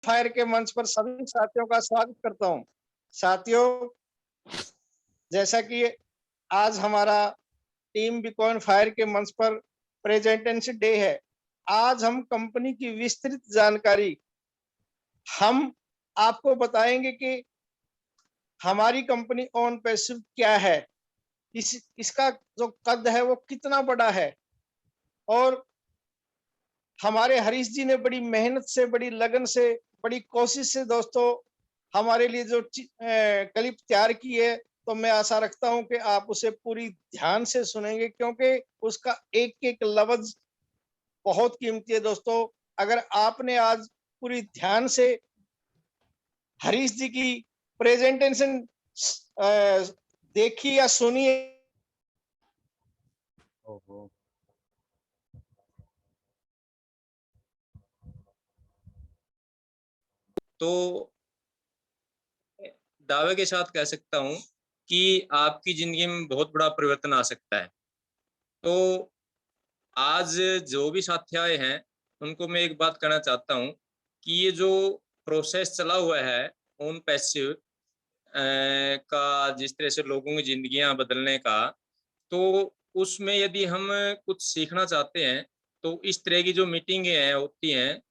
Fire के मंच पर सभी साथियों का स्वागत करता हूं। साथियों, जैसा कि आज हमारा टीम बिकॉन फायर के मंच पर प्रेजेंटेशन डे है, आज हम कंपनी की विस्तृत जानकारी हम आपको बताएंगे कि हमारी कंपनी ऑन पैसिव क्या है, इसका जो कद है वो कितना बड़ा है, और हमारे हरीश जी ने बड़ी मेहनत से, बड़ी लगन से, बड़ी कोशिश से दोस्तों हमारे लिए जो क्लिप तैयार की है, तो मैं आशा रखता हूं कि आप उसे पूरी ध्यान से सुनेंगे, क्योंकि उसका एक एक लफ्ज बहुत कीमती है दोस्तों। अगर आपने आज पूरी ध्यान से हरीश जी की प्रेजेंटेशन देखी या सुनी तो दावे के साथ कह सकता हूं कि आपकी जिंदगी में बहुत बड़ा परिवर्तन आ सकता है। तो आज जो भी साथी आए हैं उनको मैं एक बात कहना चाहता हूं कि ये जो प्रोसेस चला हुआ है ऑन पैसिव का, जिस तरह से लोगों की जिंदगियां बदलने का, तो उसमें यदि हम कुछ सीखना चाहते हैं तो इस तरह की जो मीटिंगें हैं होती हैं,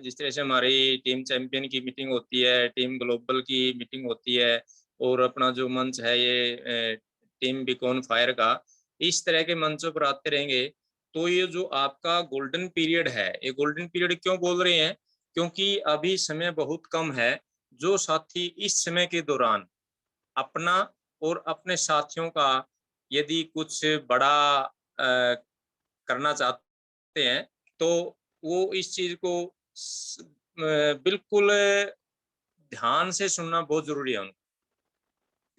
जिस तरह से हमारी टीम चैंपियन की मीटिंग होती है, टीम ग्लोबल की मीटिंग होती है, और अपना जो मंच है ये टीम बिकॉन फायर का, इस तरह के मंचों पर आते रहेंगे तो ये जो आपका गोल्डन पीरियड है, ये गोल्डन पीरियड क्यों बोल रहे हैं, क्योंकि अभी समय बहुत कम है। जो साथी इस समय के दौरान अपना और अपने साथियों का यदि कुछ बड़ा करना चाहते हैं तो वो इस चीज को बिल्कुल ध्यान से सुनना बहुत जरूरी है उनको,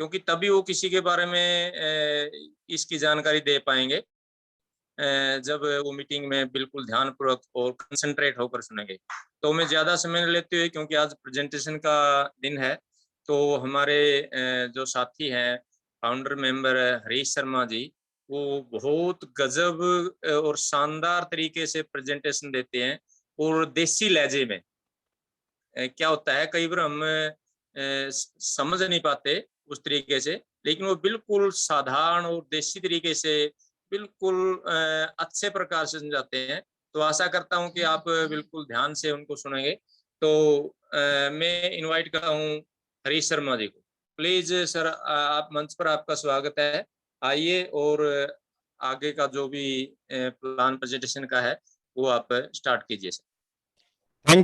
क्योंकि तभी वो किसी के बारे में इसकी जानकारी दे पाएंगे जब वो मीटिंग में बिल्कुल ध्यानपूर्वक और कंसंट्रेट होकर सुनेंगे। तो मैं ज़्यादा समय लेते हुए, क्योंकि आज प्रेजेंटेशन का दिन है, तो हमारे जो साथी हैं फाउंडर मेंबर हरीश शर्मा जी, वो बहुत गजब और शानदार तरीके से प्रेजेंटेशन देते हैं, और देसी लहजे में। क्या होता है कई बार हम समझ नहीं पाते उस तरीके से, लेकिन वो बिल्कुल साधारण और देसी तरीके से बिल्कुल अच्छे प्रकार से समझाते हैं। तो आशा करता हूं कि आप बिल्कुल ध्यान से उनको सुनेंगे। तो मैं इनवाइट करता हूं हरीश शर्मा जी को। प्लीज सर, आप मंच पर, आपका स्वागत है। आइए और आगे का जो भी प्लान प्रेजेंटेशन का है वो आप स्टार्ट कीजिए sir.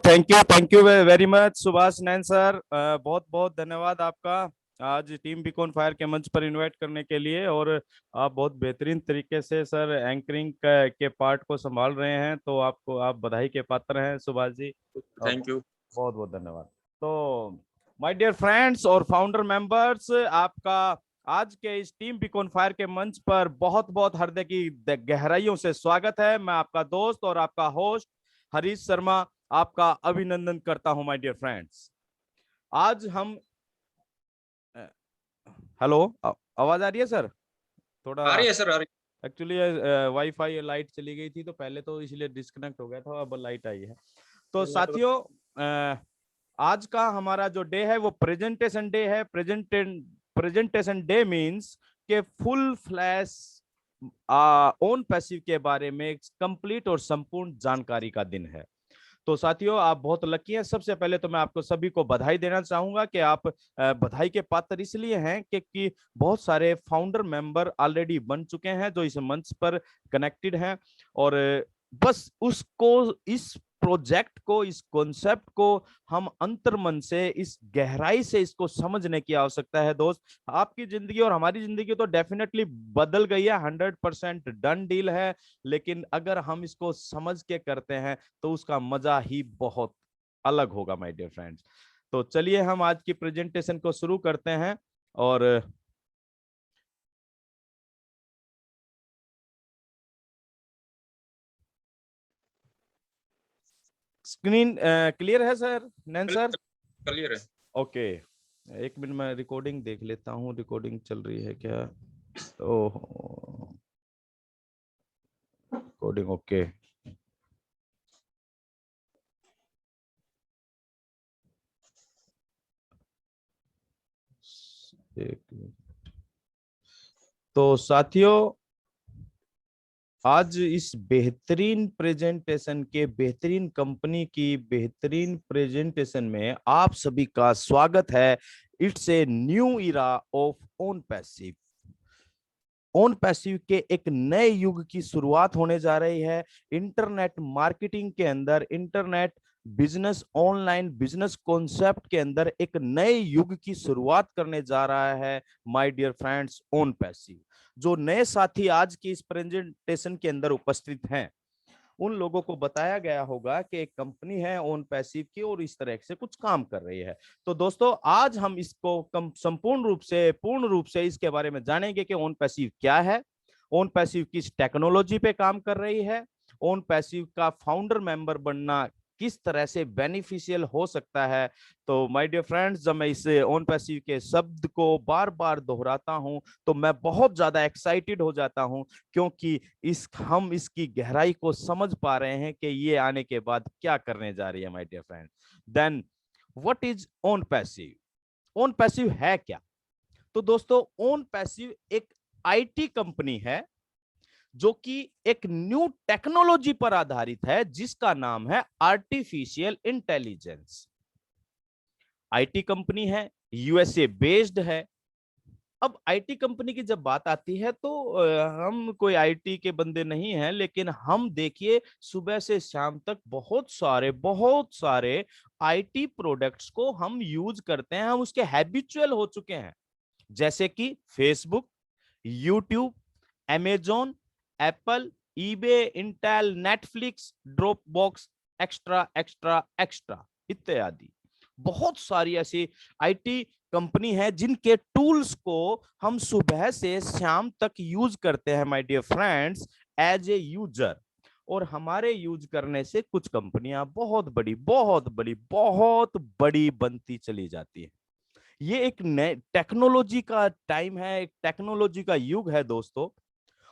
Thank you very much Subhash Nain sir. बहुत बहुत धन्यवाद आपका आज टीम बिकॉन फायर के मंच पर इनवाइट करने के लिए। और आप बहुत बेहतरीन तरीके से सर एंकरिंग के पार्ट को संभाल रहे हैं, तो आपको आप बधाई के पात्र हैं सुभाष जी। Thank you. बहुत बहुत धन्यवाद। तो माय डियर फ्रेंड्स और फाउंडर मेंबर्स, आपका आज के इस टीम बिकॉन फायर के मंच पर बहुत बहुत हृदय की गहराइयों से स्वागत है। मैं आपका दोस्त और आपका होस्ट हरीश शर्मा आपका अभिनंदन करता हूं माय डियर फ्रेंड्स। आज हम हेलो, आवाज आ रही है सर? थोड़ा आ रही है सर, आ रही एक्चुअली वाईफाई लाइट चली गई थी तो पहले तो इसलिए डिस्कनेक्ट हो गया था, अब लाइट आई है। तो है। नेटवर्क। साथियों, आज का हमारा जो डे है वो प्रेजेंटेशन डे है। प्रेजेंटेशन डे मींस के फुल फ्लैश ओन पैसिव के बारे में कंप्लीट और संपूर्ण जानकारी का दिन है। तो साथियों, आप बहुत लकी हैं। सबसे पहले तो मैं आपको सभी को बधाई देना चाहूंगा कि आप बधाई के पात्र इसलिए हैं कि बहुत सारे फाउंडर मेंबर ऑलरेडी बन चुके हैं जो इस मंच पर कनेक्टेड हैं, और बस उसको, इस प्रोजेक्ट को, इस कॉन्सेप्ट को हम अंतर्मन से, इस गहराई से इसको समझने की आवश्यकता है। दोस्त, आपकी जिंदगी और हमारी जिंदगी तो डेफिनेटली बदल गई है, 100% डन डील है। लेकिन अगर हम इसको समझ के करते हैं तो उसका मजा ही बहुत अलग होगा माय डियर फ्रेंड्स। तो चलिए हम आज की प्रेजेंटेशन को शुरू करते हैं। और स्क्रीन क्लियर है सर, नैन सर? क्लियर है। ओके, एक मिनट मैं रिकॉर्डिंग देख लेता हूँ, रिकॉर्डिंग चल रही है क्या? ओह, रिकॉर्डिंग ओके। एक मिनट। तो साथियों, आज इस बेहतरीन प्रेजेंटेशन के, बेहतरीन कंपनी की बेहतरीन प्रेजेंटेशन में आप सभी का स्वागत है। It's a new era of own passive. Own passive के एक नए युग की शुरुआत होने जा रही है। इंटरनेट मार्केटिंग के अंदर, internet business, online business concept के अंदर एक नए युग की शुरुआत करने जा रहा है my dear friends, OnPassive. जो नए साथी आज की इस प्रेजेंटेशन के अंदर उपस्थित हैं, उन लोगों को बताया गया होगा कि एक कंपनी है ओन पैसिव की और इस तरह से कुछ काम कर रही है। तो दोस्तों, आज हम इसको संपूर्ण रूप से, पूर्ण रूप से इसके बारे में जानेंगे कि ओन पैसिव क्या है, ओन पैसिव किस टेक्नोलॉजी पे काम कर रही है, ओन पैसिव का फाउंडर मेंबर बनना किस तरह से बेनिफिशियल हो सकता है। तो माय डियर फ्रेंड्स, जब मैं इस ओन पैसिव के शब्द को बार बार दोहराता हूं तो मैं बहुत ज्यादा एक्साइटेड हो जाता हूं, क्योंकि हम इसकी गहराई को समझ पा रहे हैं कि ये आने के बाद क्या करने जा रही है my dear friend. Then what is OnPassive? OnPassive है क्या? तो दोस्तों, ओन पैसिव एक आईटी कंपनी है जो कि एक न्यू टेक्नोलॉजी पर आधारित है, जिसका नाम है आर्टिफिशियल इंटेलिजेंस। आईटी कंपनी है, यूएसए बेस्ड है। अब आईटी कंपनी की जब बात आती है तो हम कोई आईटी के बंदे नहीं हैं, लेकिन हम देखिए सुबह से शाम तक बहुत सारे आईटी प्रोडक्ट्स को हम यूज करते हैं, हम उसके हैबिचुअल हो चुके हैं। जैसे कि Facebook, YouTube, Amazon, Apple, eBay, Intel, Netflix, Dropbox, extra extra extra इत्यादि। बहुत सारी ऐसी आईटी कंपनी है जिनके टूल्स को हम सुबह से शाम तक यूज करते हैं my dear friends, as a user. और हमारे यूज करने से कुछ कंपनियां बहुत बड़ी बनती चली जाती है। ये एक नए टेक्नोलॉजी का टाइम है, एक टेक्नोलॉजी का युग है दोस्तों।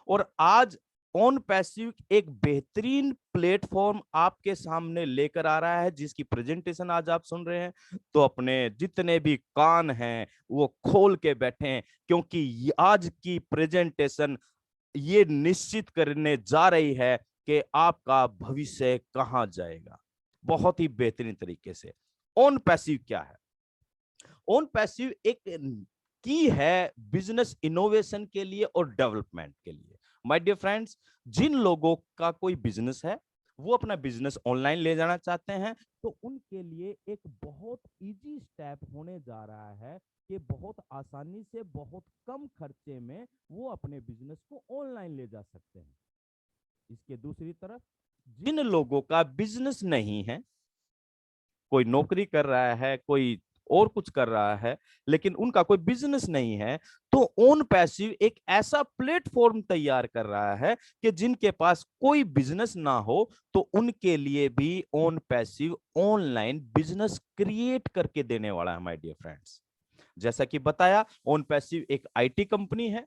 और आज ओन पैसिव एक बेहतरीन प्लेटफॉर्म आपके सामने लेकर आ रहा है, जिसकी प्रेजेंटेशन आज आप सुन रहे हैं। तो अपने जितने भी कान हैं वो खोल के बैठें, क्योंकि आज की प्रेजेंटेशन ये निश्चित करने जा रही है कि आपका भविष्य कहां जाएगा, बहुत ही बेहतरीन तरीके से। ओन पैसिव क्या है? ओन पैसिव एक की है बिजनेस इनोवेशन के लिए और डेवलपमेंट के लिए। माय डियर फ्रेंड्स, जिन लोगों का कोई बिजनेस है, वो अपना बिजनेस ऑनलाइन ले जाना चाहते हैं, तो उनके लिए एक बहुत इजी स्टेप होने जा रहा है कि बहुत आसानी से, बहुत कम खर्चे में वो अपने बिजनेस को ऑनलाइन ले जा सकते हैं। इसके दूसरी तरफ, जिन लोगों का बिजनेस नहीं है, कोई नौकरी कर रहा है, कोई और कुछ कर रहा है, लेकिन उनका कोई बिजनेस नहीं है, तो ओन पैसिव एक ऐसा प्लेटफॉर्म तैयार कर रहा है कि जिनके पास कोई बिजनेस ना हो तो उनके लिए भी own passive online business create करके देने वाला है माय डियर फ्रेंड्स। जैसा कि बताया, ओन पैसिव एक आईटी कंपनी है।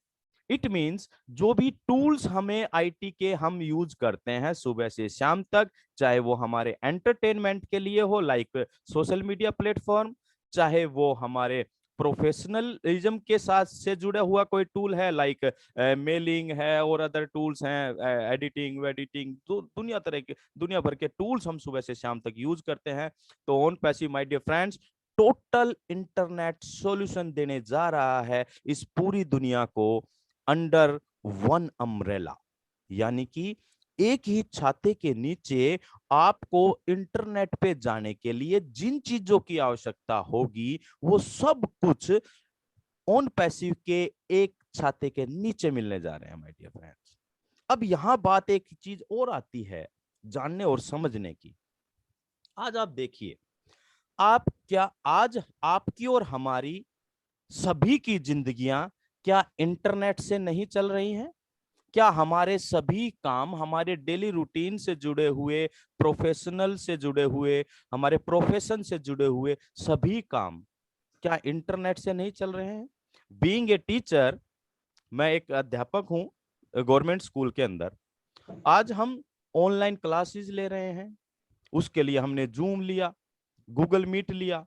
इट मींस जो भी टूल्स हमें आईटी के हम यूज करते हैं सुबह से शाम तक, चाहे वो हमारे एंटरटेनमेंट के लिए हो लाइक सोशल मीडिया प्लेटफॉर्म, चाहे वो हमारे प्रोफेशनलिज्म के साथ से जुड़ा हुआ कोई टूल है लाइक मेलिंग है और अदर टूल्स हैं, एडिटिंग, तो दुनिया भर के टूल्स हम सुबह से शाम तक यूज करते हैं। तो OnPassive my dear friends total internet solution देने जा रहा है इस पूरी दुनिया को अंडर वन अम्ब्रेला, यानी कि एक ही छाते के नीचे आपको इंटरनेट पे जाने के लिए जिन चीजों की आवश्यकता होगी वो सब कुछ ओन पैसिव के एक छाते के नीचे मिलने जा रहे हैं माय डियर फ्रेंड्स। अब यहां बात एक चीज और आती है जानने और समझने की। आज आप देखिए, आज आपकी और हमारी सभी की जिंदगियां क्या इंटरनेट से नहीं चल रही हैं? क्या हमारे सभी काम, हमारे डेली रूटीन से जुड़े हुए, प्रोफेशनल से जुड़े हुए, हमारे प्रोफेशन से जुड़े हुए सभी काम क्या इंटरनेट से नहीं चल रहे हैं? बीइंग ए टीचर, मैं एक अध्यापक हूं गवर्नमेंट स्कूल के अंदर। आज हम ऑनलाइन क्लासेस ले रहे हैं, उसके लिए हमने जूम लिया, गूगल मीट लिया,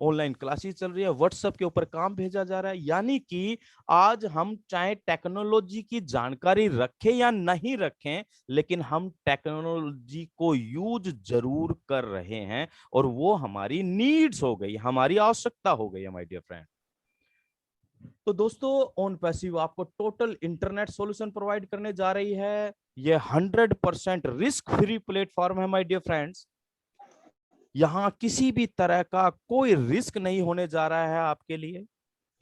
ऑनलाइन क्लासेस चल रही है, व्हाट्सएप के ऊपर काम भेजा जा रहा है। यानी कि आज हम चाहे टेक्नोलॉजी की जानकारी रखें या नहीं रखें, लेकिन हम टेक्नोलॉजी को यूज जरूर कर रहे हैं, और वो हमारी नीड्स हो गई, हमारी आवश्यकता हो गई है माय डियर फ्रेंड। तो दोस्तों, ऑन पैसिव आपको टोटल इंटरनेट सॉल्यूशन प्रोवाइड करने जा रही है। ये 100% रिस्क फ्री प्लेटफॉर्म है माय डियर फ्रेंड्स। यहां किसी भी तरह का कोई रिस्क नहीं होने जा रहा है आपके लिए,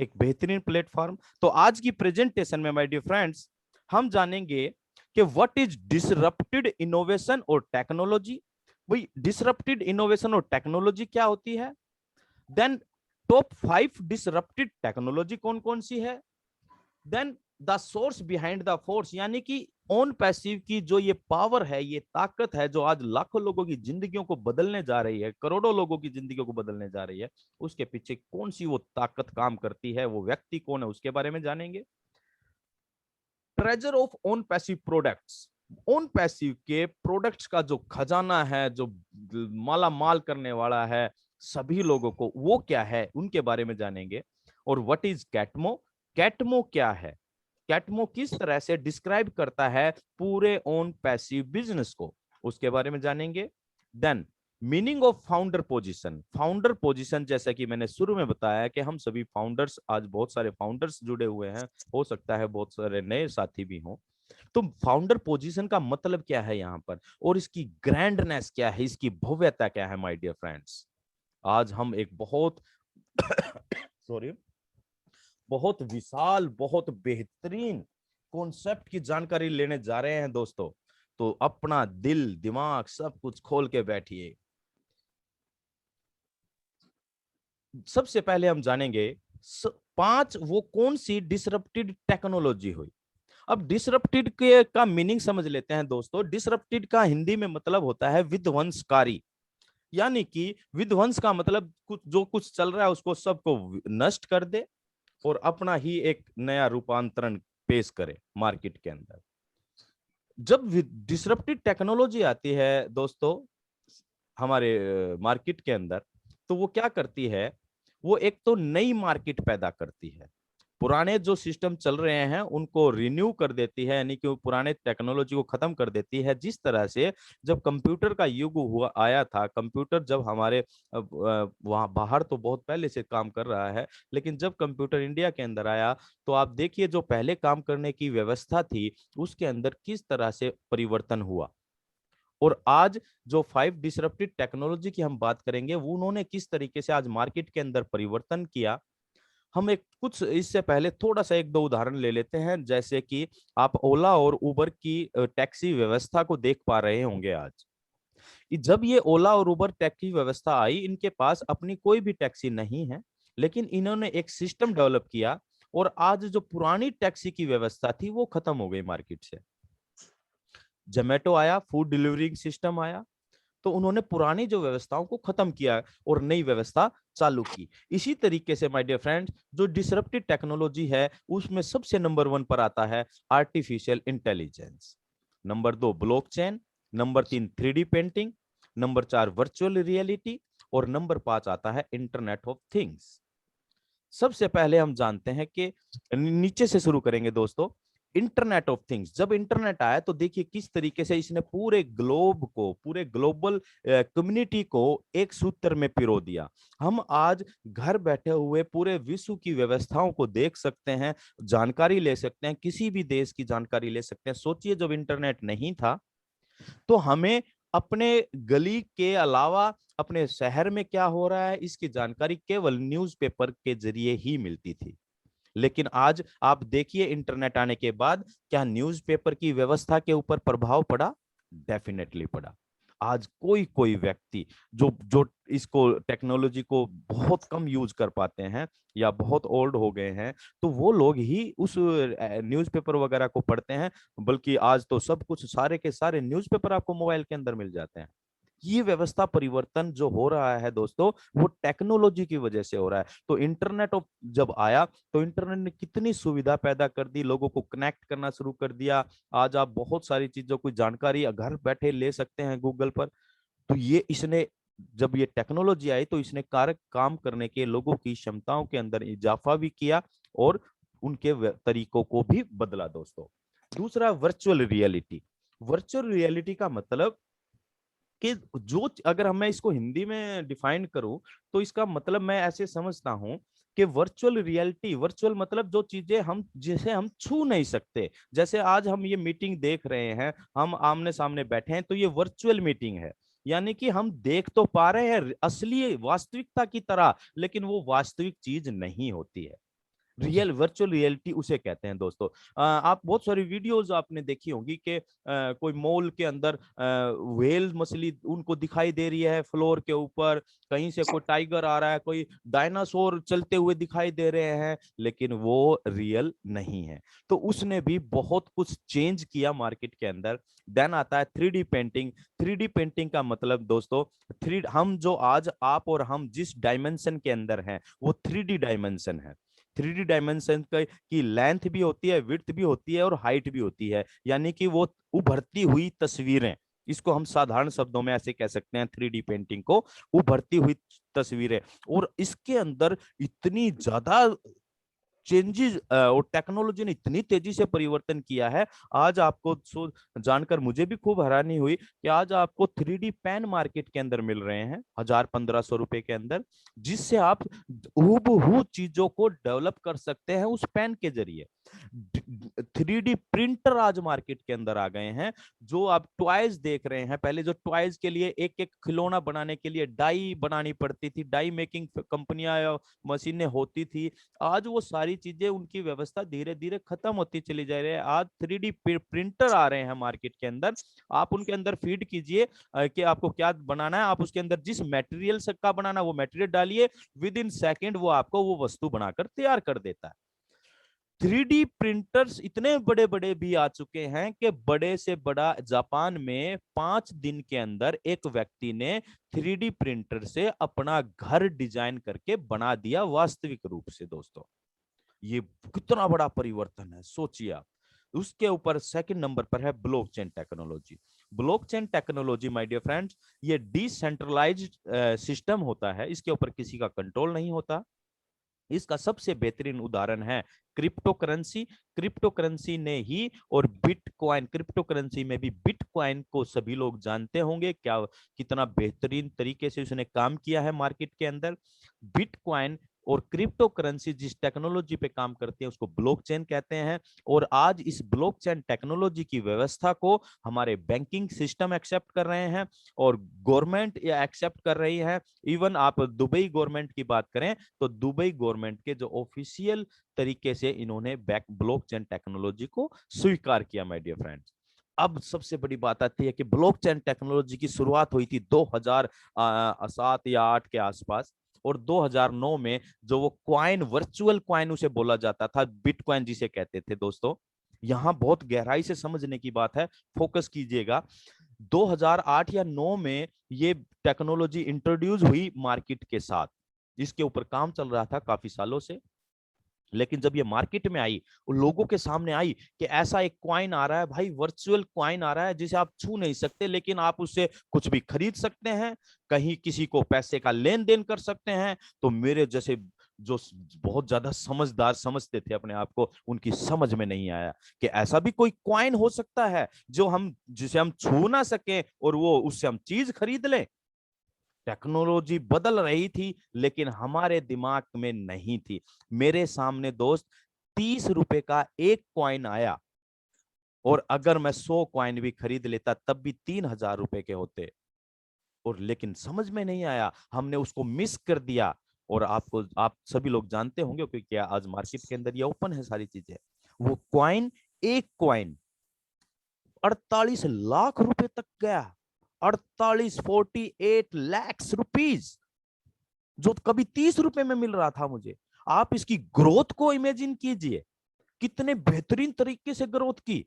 एक बेहतरीन प्लेटफॉर्म। तो आज की प्रेजेंटेशन में माय डियर फ्रेंड्स हम जानेंगे कि व्हाट इज डिसरप्टेड इनोवेशन और टेक्नोलॉजी। भाई, डिसरप्टेड इनोवेशन और टेक्नोलॉजी क्या होती है। देन टॉप 5 डिसरप्टेड टेक्नोलॉजी कौन कौन सी है। Then the source behind the force, यानी कि ऑन पैसिव की जो ये पावर है, ये ताकत है, जो आज लाखों लोगों की जिंदगियों को बदलने जा रही है, करोड़ों लोगों की जिंदगियों को बदलने जा रही है, उसके पीछे कौन सी वो ताकत काम करती है, वो व्यक्ति कौन है, उसके बारे में जानेंगे। Treasure of on passive products, on passive के प्रोडक्ट्स का जो खजाना है, जो माला माल करने वाला है सभी लोगों को, वो क्या है, उनके बारे में जानेंगे। और व्हाट इज कैटमो, कैटमो क्या है, कैटमो किस तरह से डिस्क्राइब करता है पूरे ऑन पैसिव बिजनेस को, उसके बारे में जानेंगे। Then meaning of founder position, founder position जैसा कि मैंने शुरू में बताया कि हम सभी फाउंडर्स, आज बहुत सारे फाउंडर्स जुड़े हुए हैं, हो सकता है बहुत सारे नए साथी भी हों। तो फाउंडर पोजीशन का मतलब क्या है यहाँ पर, और इसकी ग्रैंडनेस क्या है, इसकी भव्यता क्या है माय डियर फ्रेंड्स। आज हम एक बहुत सॉरी बहुत विशाल, बहुत बेहतरीन कॉन्सेप्ट की जानकारी लेने जा रहे हैं दोस्तों। तो अपना दिल दिमाग सब कुछ खोल के बैठिए। सबसे पहले हम जानेंगे 5 वो कौन सी डिसरप्टेड टेक्नोलॉजी हुई। अब डिसरप्टेड के का मीनिंग समझ लेते हैं दोस्तों। डिसरप्टेड का हिंदी में मतलब होता है विध्वंसकारी, यानी कि विध्वंस का मतलब कुछ जो कुछ चल रहा है उसको सबको नष्ट कर दे और अपना ही एक नया रूपांतरण पेश करे मार्केट के अंदर। जब डिसरप्टेड टेक्नोलॉजी आती है दोस्तों हमारे मार्केट के अंदर, तो वो क्या करती है, वो एक तो नई मार्केट पैदा करती है, पुराने जो सिस्टम चल रहे हैं उनको रिन्यू कर देती है, यानी कि वो पुराने टेक्नोलॉजी को खत्म कर देती है। जिस तरह से जब कंप्यूटर का युग हुआ आया था, कंप्यूटर जब हमारे वहां बाहर तो बहुत पहले से काम कर रहा है, लेकिन जब कंप्यूटर इंडिया के अंदर आया तो आप देखिए जो पहले काम करने की व्यवस्था थी उसके अंदर किस तरह से परिवर्तन हुआ। और आज जो 5 डिसरप्टेड टेक्नोलॉजी की हम बात करेंगे, वो उन्होंने किस तरीके से आज मार्केट के अंदर परिवर्तन किया। हम एक कुछ इससे पहले थोड़ा सा 1-2 उदाहरण ले लेते हैं। जैसे कि आप ओला और उबर की टैक्सी व्यवस्था को देख पा रहे होंगे आज। जब ये ओला और उबर टैक्सी व्यवस्था आई, इनके पास अपनी कोई भी टैक्सी नहीं है, लेकिन इन्होंने एक सिस्टम डेवलप किया और आज जो पुरानी टैक्सी की व्यवस्था थी वो खत्म हो गई मार्केट से। जोमेटो आया, फूड डिलीवरी सिस्टम आया, तो उन्होंने पुरानी जो व्यवस्थाओं को खत्म किया और नई व्यवस्था चालू की। इसी तरीके से माय डियर फ्रेंड्स, जो डिसरप्टिव टेक्नोलॉजी है उसमें सबसे नंबर 1 पर आता है artificial intelligence, number 2 blockchain, number 3 3D painting, number 4 virtual reality और नंबर 5 आता है इंटरनेट ऑफ थिंग्स। सबसे पहले हम जानते हैं कि नीचे से शुरू करेंगे दोस्तों। इंटरनेट ऑफ थिंग्स, जब इंटरनेट आया तो देखिए किस तरीके से इसने पूरे ग्लोब को, पूरे ग्लोबल कम्युनिटी को एक सूत्र में पिरो दिया। हम आज घर बैठे हुए पूरे विश्व की व्यवस्थाओं को देख सकते हैं, जानकारी ले सकते हैं, किसी भी देश की जानकारी ले सकते हैं। सोचिए जब इंटरनेट नहीं था तो हमें अपने गली के अलावा अपने शहर में क्या हो रहा है इसकी जानकारी केवल न्यूज़पेपर के जरिए ही मिलती थी। लेकिन आज आप देखिए इंटरनेट आने के बाद क्या न्यूज़पेपर की व्यवस्था के ऊपर प्रभाव पड़ा? डेफिनेटली पड़ा। आज कोई कोई व्यक्ति जो जो इसको टेक्नोलॉजी को बहुत कम यूज कर पाते हैं या बहुत ओल्ड हो गए हैं, तो वो लोग ही उस न्यूज़पेपर वगैरह को पढ़ते हैं। बल्कि आज तो सब कुछ सारे के सारे न्यूज़पेपर आपको मोबाइल के अंदर मिल जाते हैं। ये व्यवस्था परिवर्तन जो हो रहा है दोस्तों, वो टेक्नोलॉजी की वजह से हो रहा है। तो इंटरनेट जब आया तो इंटरनेट ने कितनी सुविधा पैदा कर दी, लोगों को कनेक्ट करना शुरू कर दिया। आज आप बहुत सारी चीजों की जानकारी घर बैठे ले सकते हैं गूगल पर। तो ये इसने जब ये टेक्नोलॉजी आई तो इसने कारक काम करने के लोगों की क्षमताओं के अंदर इजाफा भी किया और उनके तरीकों को भी बदला दोस्तों। दूसरा वर्चुअल रियलिटी। वर्चुअल रियलिटी का मतलब कि जो अगर मैं इसको हिंदी में डिफाइन करूं तो इसका मतलब मैं ऐसे समझता हूं कि वर्चुअल रियलिटी, वर्चुअल मतलब जो चीजें हम जिसे हम छू नहीं सकते, जैसे आज हम ये मीटिंग देख रहे हैं, हम आमने सामने बैठे हैं तो ये वर्चुअल मीटिंग है, यानी कि हम देख तो पा रहे हैं असली वास्तविकता की तरह, लेकिन वो वास्तविक चीज नहीं होती है। रियल वर्चुअल रियलिटी उसे कहते हैं दोस्तों। आप बहुत सारी वीडियोस आपने देखी होंगी कि कोई मॉल के अंदर व्हेल मछली उनको दिखाई दे रही है फ्लोर के ऊपर, कहीं से कोई टाइगर आ रहा है, कोई डायनासोर चलते हुए दिखाई दे रहे हैं, लेकिन वो रियल नहीं है। तो उसने भी बहुत कुछ चेंज किया मार्केट के अंदर। देन आता है 3D पेंटिंग। 3D पेंटिंग का मतलब दोस्तों, हम जो आज आप और हम जिस डायमेंशन के अंदर हैं वो 3D डायमेंशन है। 3D डायमेंशन की लेंथ भी होती है, विड्थ भी होती है और हाइट भी होती है, यानी कि वो उभरती हुई तस्वीरें, इसको हम साधारण शब्दों में ऐसे कह सकते हैं 3D पेंटिंग को, उभरती हुई तस्वीरें। और इसके अंदर इतनी ज्यादा चेंजेस और टेक्नोलॉजी ने इतनी तेजी से परिवर्तन किया है, आज आपको जानकर मुझे भी खूब हैरानी हुई कि आज आपको 3D पेन मार्केट के अंदर मिल रहे हैं 1000-1500 रुपए के अंदर, जिससे आप हूबहू चीजों को डेवलप कर सकते हैं उस पेन के जरिए। 3D प्रिंटर आज मार्केट के अंदर आ गए हैं। जो आप टॉयज देख रहे हैं, पहले जो टॉयज के लिए एक एक खिलौना बनाने के लिए डाई बनानी पड़ती थी, डाई मेकिंग कंपनियां या मशीनें होती थी, आज वो सारी चीजें उनकी व्यवस्था धीरे धीरे खत्म होती चली जा रही है। आज 3D प्रिंटर आ रहे हैं मार्केट के अंदर, आप उनके अंदर फीड कीजिए कि आपको क्या बनाना है, आप उसके अंदर जिस मटेरियल का बनाना वो मटेरियल डालिए, विद इन सेकेंड वो आपको वो वस्तु बनाकर तैयार कर देता है। 3D प्रिंटर्स इतने बड़े बड़े भी आ चुके हैं कि बड़े से बड़ा जापान में 5 दिन के अंदर एक व्यक्ति ने 3D प्रिंटर से अपना घर डिजाइन करके बना दिया वास्तविक रूप से दोस्तों। ये कितना बड़ा परिवर्तन है, सोचिए आप। उसके ऊपर सेकंड नंबर पर है blockchain technology. Blockchain technology my dear friends, ये डिसेंट्रलाइज्ड सिस्टम होता है, इसके ऊपर किसी का कंट्रोल नहीं होता। इसका सबसे बेहतरीन उदाहरण है क्रिप्टो करेंसी। क्रिप्टो करेंसी ने ही और बिटकॉइन, क्रिप्टो करेंसी में भी बिटकॉइन को सभी लोग जानते होंगे, क्या कितना बेहतरीन तरीके से उसने काम किया है मार्केट के अंदर। बिटकॉइन और क्रिप्टो करेंसी जिस टेक्नोलॉजी पे काम करती है उसको ब्लॉकचेन कहते हैं। और आज इस ब्लॉकचेन टेक्नोलॉजी की व्यवस्था को हमारे बैंकिंग सिस्टम एक्सेप्ट कर रहे हैं और गवर्नमेंट एक्सेप्ट कर रही है। इवन आप दुबई गवर्नमेंट की बात करें तो दुबई गवर्नमेंट के जो ऑफिशियल तरीके से इन्होंने ब्लॉकचेन टेक्नोलॉजी को स्वीकार किया माय डियर फ्रेंड्स। अब सबसे बड़ी बात आती है कि ब्लॉकचेन टेक्नोलॉजी की शुरुआत हुई थी 2007 या 8 के आसपास, और 2009 में जो वो क्वाइन, वर्चुअल क्वाइन उसे बोला जाता था, बिटकॉइन जिसे कहते थे दोस्तों, यहां बहुत गहराई से समझने की बात है, फोकस कीजिएगा। 2008 या 9 में ये टेक्नोलॉजी इंट्रोड्यूस हुई मार्केट के साथ, इसके ऊपर काम चल रहा था काफी सालों से, लेकिन जब ये मार्केट में आई, लोगों के सामने आई कि ऐसा एक कॉइन आ रहा है भाई, वर्चुअल कॉइन आ रहा है जिसे आप छू नहीं सकते, लेकिन आप उससे कुछ भी खरीद सकते हैं, कहीं किसी को पैसे का लेन देन कर सकते हैं। तो मेरे जैसे जो बहुत ज्यादा समझदार समझते थे अपने आप को, उनकी समझ में नहीं आया कि ऐसा भी कोई कॉइन हो सकता है जो हम जिसे हम छू ना सके और वो उससे हम चीज खरीद लें। टेक्नोलॉजी बदल रही थी लेकिन हमारे दिमाग में नहीं थी। मेरे सामने दोस्त 30 रुपए का एक कॉइन आया, और अगर मैं 100 कॉइन भी खरीद लेता तब भी 3000 रुपए के होते, और लेकिन समझ में नहीं आया, हमने उसको मिस कर दिया। और आप सभी लोग जानते होंगे क्योंकि आज मार्केट के अंदर ये ओपन है सारी चीजें। वो कॉइन, एक कॉइन 48 लाख रुपए तक गया। 48 lakhs रुपीज, जो कभी 30 रुपए में मिल रहा था मुझे। आप इसकी ग्रोथ को इमेजिन कीजिए, कितने बेहतरीन तरीके से ग्रोथ की।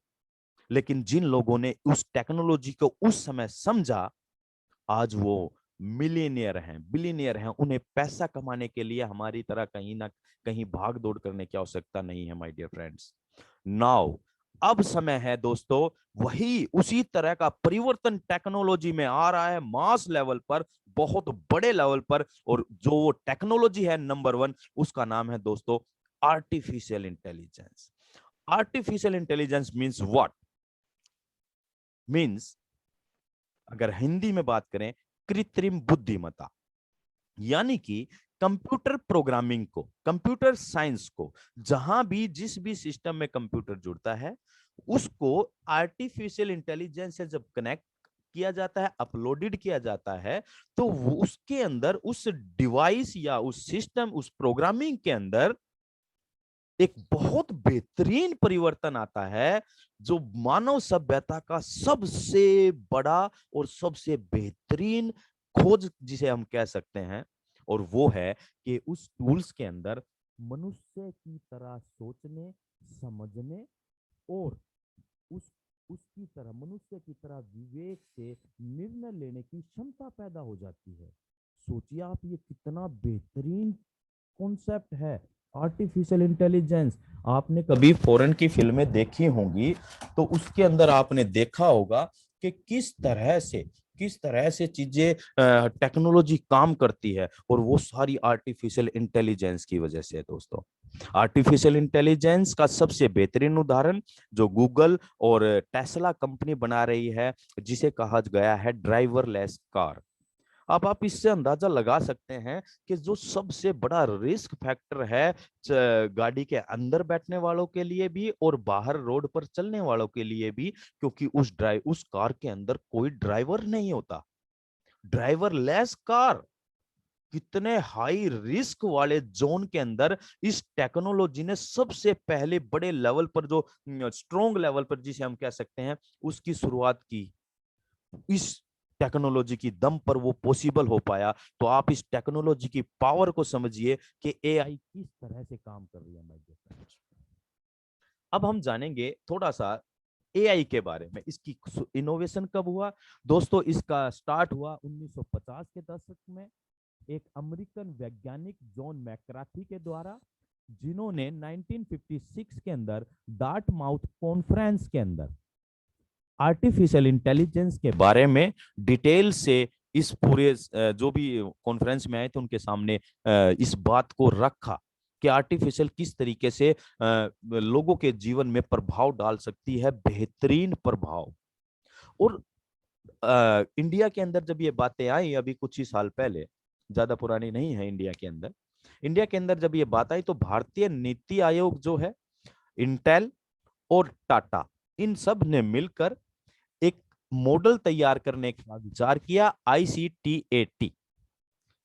लेकिन जिन लोगों ने उस टेक्नोलॉजी को उस समय समझा, आज वो मिलियनियर हैं, बिलियनियर हैं। उन्हें पैसा कमाने के लिए हमारी तरह कहीं ना कहीं भाग दौड़ करने की आवश्यकता नहीं है माय डियर फ्रेंड्स। नाउ अब समय है दोस्तों, वही उसी तरह का परिवर्तन टेक्नोलॉजी में आ रहा है मास लेवल पर, बहुत बड़े लेवल पर, और जो वो टेक्नोलॉजी है नंबर 1, उसका नाम है दोस्तों artificial intelligence. Artificial intelligence means what? Means, अगर हिंदी में बात करें, कृत्रिम बुद्धिमत्ता। यानी कि कंप्यूटर प्रोग्रामिंग को, कंप्यूटर साइंस को, जहां भी जिस भी सिस्टम में कंप्यूटर जुड़ता है, उसको आर्टिफिशियल इंटेलिजेंस से जब कनेक्ट किया जाता है, अपलोडेड किया जाता है, तो वो उसके अंदर, उस डिवाइस या उस सिस्टम, उस प्रोग्रामिंग के अंदर एक बहुत बेहतरीन परिवर्तन आता है, जो मानव सभ्यता का सबसे बड़ा और सबसे बेहतरीन खोज जिसे हम कह सकते हैं, और वो है कि उस टूल्स के अंदर मनुष्य की तरह सोचने, समझने और उसकी तरह, मनुष्य की तरह विवेक से निर्णय लेने की क्षमता पैदा हो जाती है। सोचिए आप, ये कितना बेहतरीन कॉन्सेप्ट है आर्टिफिशियल इंटेलिजेंस। आपने कभी फॉरेन की फिल्में देखी होंगी, तो उसके अंदर आपने देखा होगा कि किस तरह से चीजें, टेक्नोलॉजी काम करती है, और वो सारी आर्टिफिशियल इंटेलिजेंस की वजह से है दोस्तों। आर्टिफिशियल इंटेलिजेंस का सबसे बेहतरीन उदाहरण जो गूगल और टेस्ला कंपनी बना रही है, जिसे कहा गया है ड्राइवरलेस कार। अब आप इससे अंदाजा लगा सकते हैं कि जो सबसे बड़ा रिस्क फैक्टर है गाड़ी के अंदर बैठने वालों के लिए भी और बाहर रोड पर चलने वालों के लिए भी, क्योंकि उस कार के अंदर कोई ड्राइवर नहीं होता। ड्राइवरलेस कार, कितने हाई रिस्क वाले जोन के अंदर इस टेक्नोलॉजी ने सबसे पहले बड़े लेवल पर, जो स्ट्रॉन्ग लेवल पर जिसे हम कह सकते हैं, उसकी शुरुआत की। इस टेक्नोलॉजी की दम पर वो पॉसिबल हो पाया। तो आप इस टेक्नोलॉजी की पावर को समझिए कि एआई किस तरह से काम कर रही है माय डियर फ्रेंड्स। अब हम जानेंगे थोड़ा सा एआई के बारे में। इसकी इनोवेशन कब हुआ दोस्तों? इसका स्टार्ट हुआ 1950 के दशक में एक अमेरिकन वैज्ञानिक जॉन मैक्राथी के द्वारा, जिन्होंने 1956 के अंदर डार्टमाउथ कॉन्फ्रेंस के अंदर आर्टिफिशियल इंटेलिजेंस के बारे में डिटेल से इस पूरे जो भी कॉन्फ्रेंस में आए थे उनके सामने इस बात को रखा कि आर्टिफिशियल किस तरीके से लोगों के जीवन में प्रभाव डाल सकती है, बेहतरीन प्रभाव। और इंडिया के अंदर जब ये बातें आई अभी कुछ ही साल पहले, ज्यादा पुरानी नहीं है, इंडिया के अंदर जब ये बात आई, तो भारतीय नीति आयोग जो है, इंटेल और टाटा, इन सब ने मिलकर एक मॉडल तैयार करने का विचार किया, ICTAT।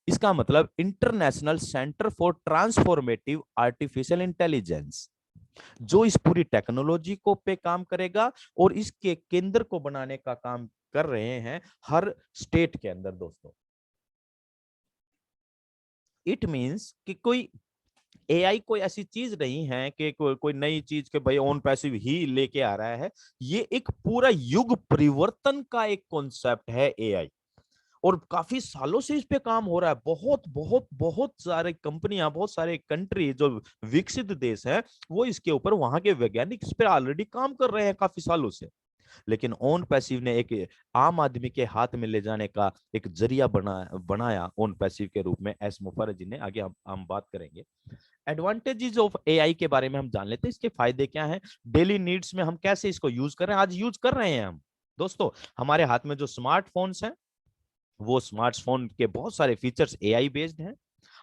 इसका मतलब international centre for transformative artificial intelligence, जो इस पूरी टेक्नोलॉजी को पे काम करेगा और इसके केंद्र को बनाने का काम कर रहे हैं हर स्टेट के अंदर दोस्तों। इट मींस कि कोई एआई कोई ऐसी चीज नहीं है कि कोई नई चीज के भाई ऑन पैसिव ही लेके आ रहा है। ये एक पूरा युग परिवर्तन का एक कॉन्सेप्ट है एआई, और काफी सालों से इस पे काम हो रहा है। बहुत बहुत बहुत सारे कंपनियां, बहुत सारे कंट्री जो विकसित देश हैं, वो इसके ऊपर, वहां के वैज्ञानिक इस पे ऑलरेडी काम कर रहे हैं काफी सालों से। लेकिन ऑन पैसिव ने एक आम आदमी के हाथ में ले जाने का एक जरिया बनाया ऑन पैसिव के रूप में एस मुफर्रजी ने। आगे हम बात करेंगे। एडवांटेजेस ऑफ एआई के बारे में हम जान लेते हैं, इसके फायदे क्या हैं, डेली नीड्स में हम कैसे इसको यूज कर रहे हैं। आज यूज कर रहे हैं हम दोस्तों, हमारे हाथ में जो स्मार्टफोन्स हैं, वो स्मार्टफोन के बहुत सारे फीचर्स एआई बेस्ड हैं।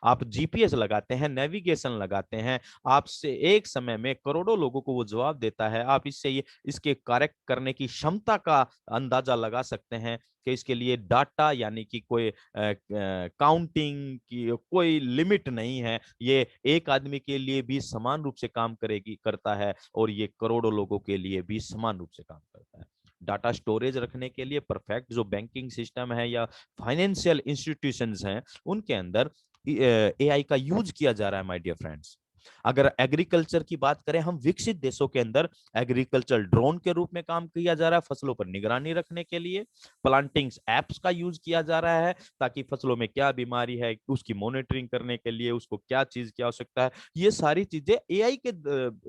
आप जीपीएस लगाते हैं, नेविगेशन लगाते हैं, आपसे एक समय में करोड़ों लोगों को वो जवाब देता है। आप इसके करेक्ट करने की क्षमता का अंदाजा लगा सकते हैं कि इसके लिए डाटा यानी कि कोई काउंटिंग की कोई लिमिट नहीं है। ये एक आदमी के लिए भी समान रूप से काम करता है, और ये करोड़ों लोगों के लिए भी समान रूप से काम करता है। डाटा स्टोरेज रखने के लिए परफेक्ट जो बैंकिंग सिस्टम है या फाइनेंशियल इंस्टीट्यूशंस हैं, उनके अंदर एआई का यूज किया जा रहा है माय डियर फ्रेंड्स। अगर एग्रीकल्चर की बात करें, हम विकसित देशों के अंदर एग्रीकल्चर ड्रोन के रूप में काम किया जा रहा है फसलों पर निगरानी रखने के लिए। प्लांटिंग्स एप्स का यूज किया जा रहा है ताकि फसलों में क्या बीमारी है उसकी मॉनिटरिंग करने के लिए, उसको क्या चीज की आवश्यकता है, ये सारी चीजें एआई के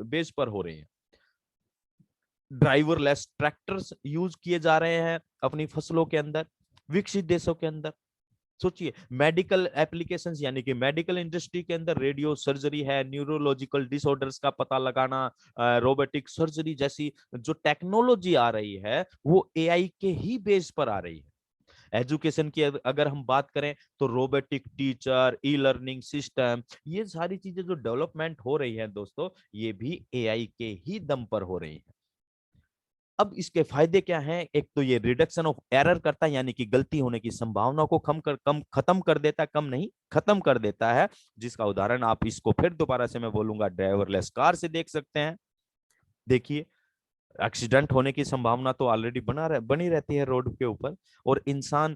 बेस पर हो रही है। ड्राइवरलेस ट्रैक्टर्स यूज किए जा रहे हैं अपनी फसलों के अंदर विकसित देशों के अंदर। सोचिए मेडिकल एप्लीकेशंस यानी कि मेडिकल इंडस्ट्री के अंदर रेडियो सर्जरी है, न्यूरोलॉजिकल डिसऑर्डर्स का पता लगाना, रोबोटिक सर्जरी जैसी जो टेक्नोलॉजी आ रही है वो एआई के ही बेस पर आ रही है। एजुकेशन की अगर हम बात करें तो robotic teacher, e learning system, ये सारी चीजें जो डेवलपमेंट हो रही है दोस्तों, ये भी एआई के ही दम पर हो रही है। अब इसके फायदे क्या हैं? एक तो ये रिडक्शन ऑफ एरर करता है, यानी कि गलती होने की संभावना को खत्म कर देता है, कम नहीं खत्म कर देता है, जिसका उदाहरण आप इसको फिर दोबारा से मैं बोलूंगा ड्राइवरलेस कार से देख सकते हैं। देखिए एक्सीडेंट होने की संभावना तो ऑलरेडी बनी रहती है रोड के ऊपर, और इंसान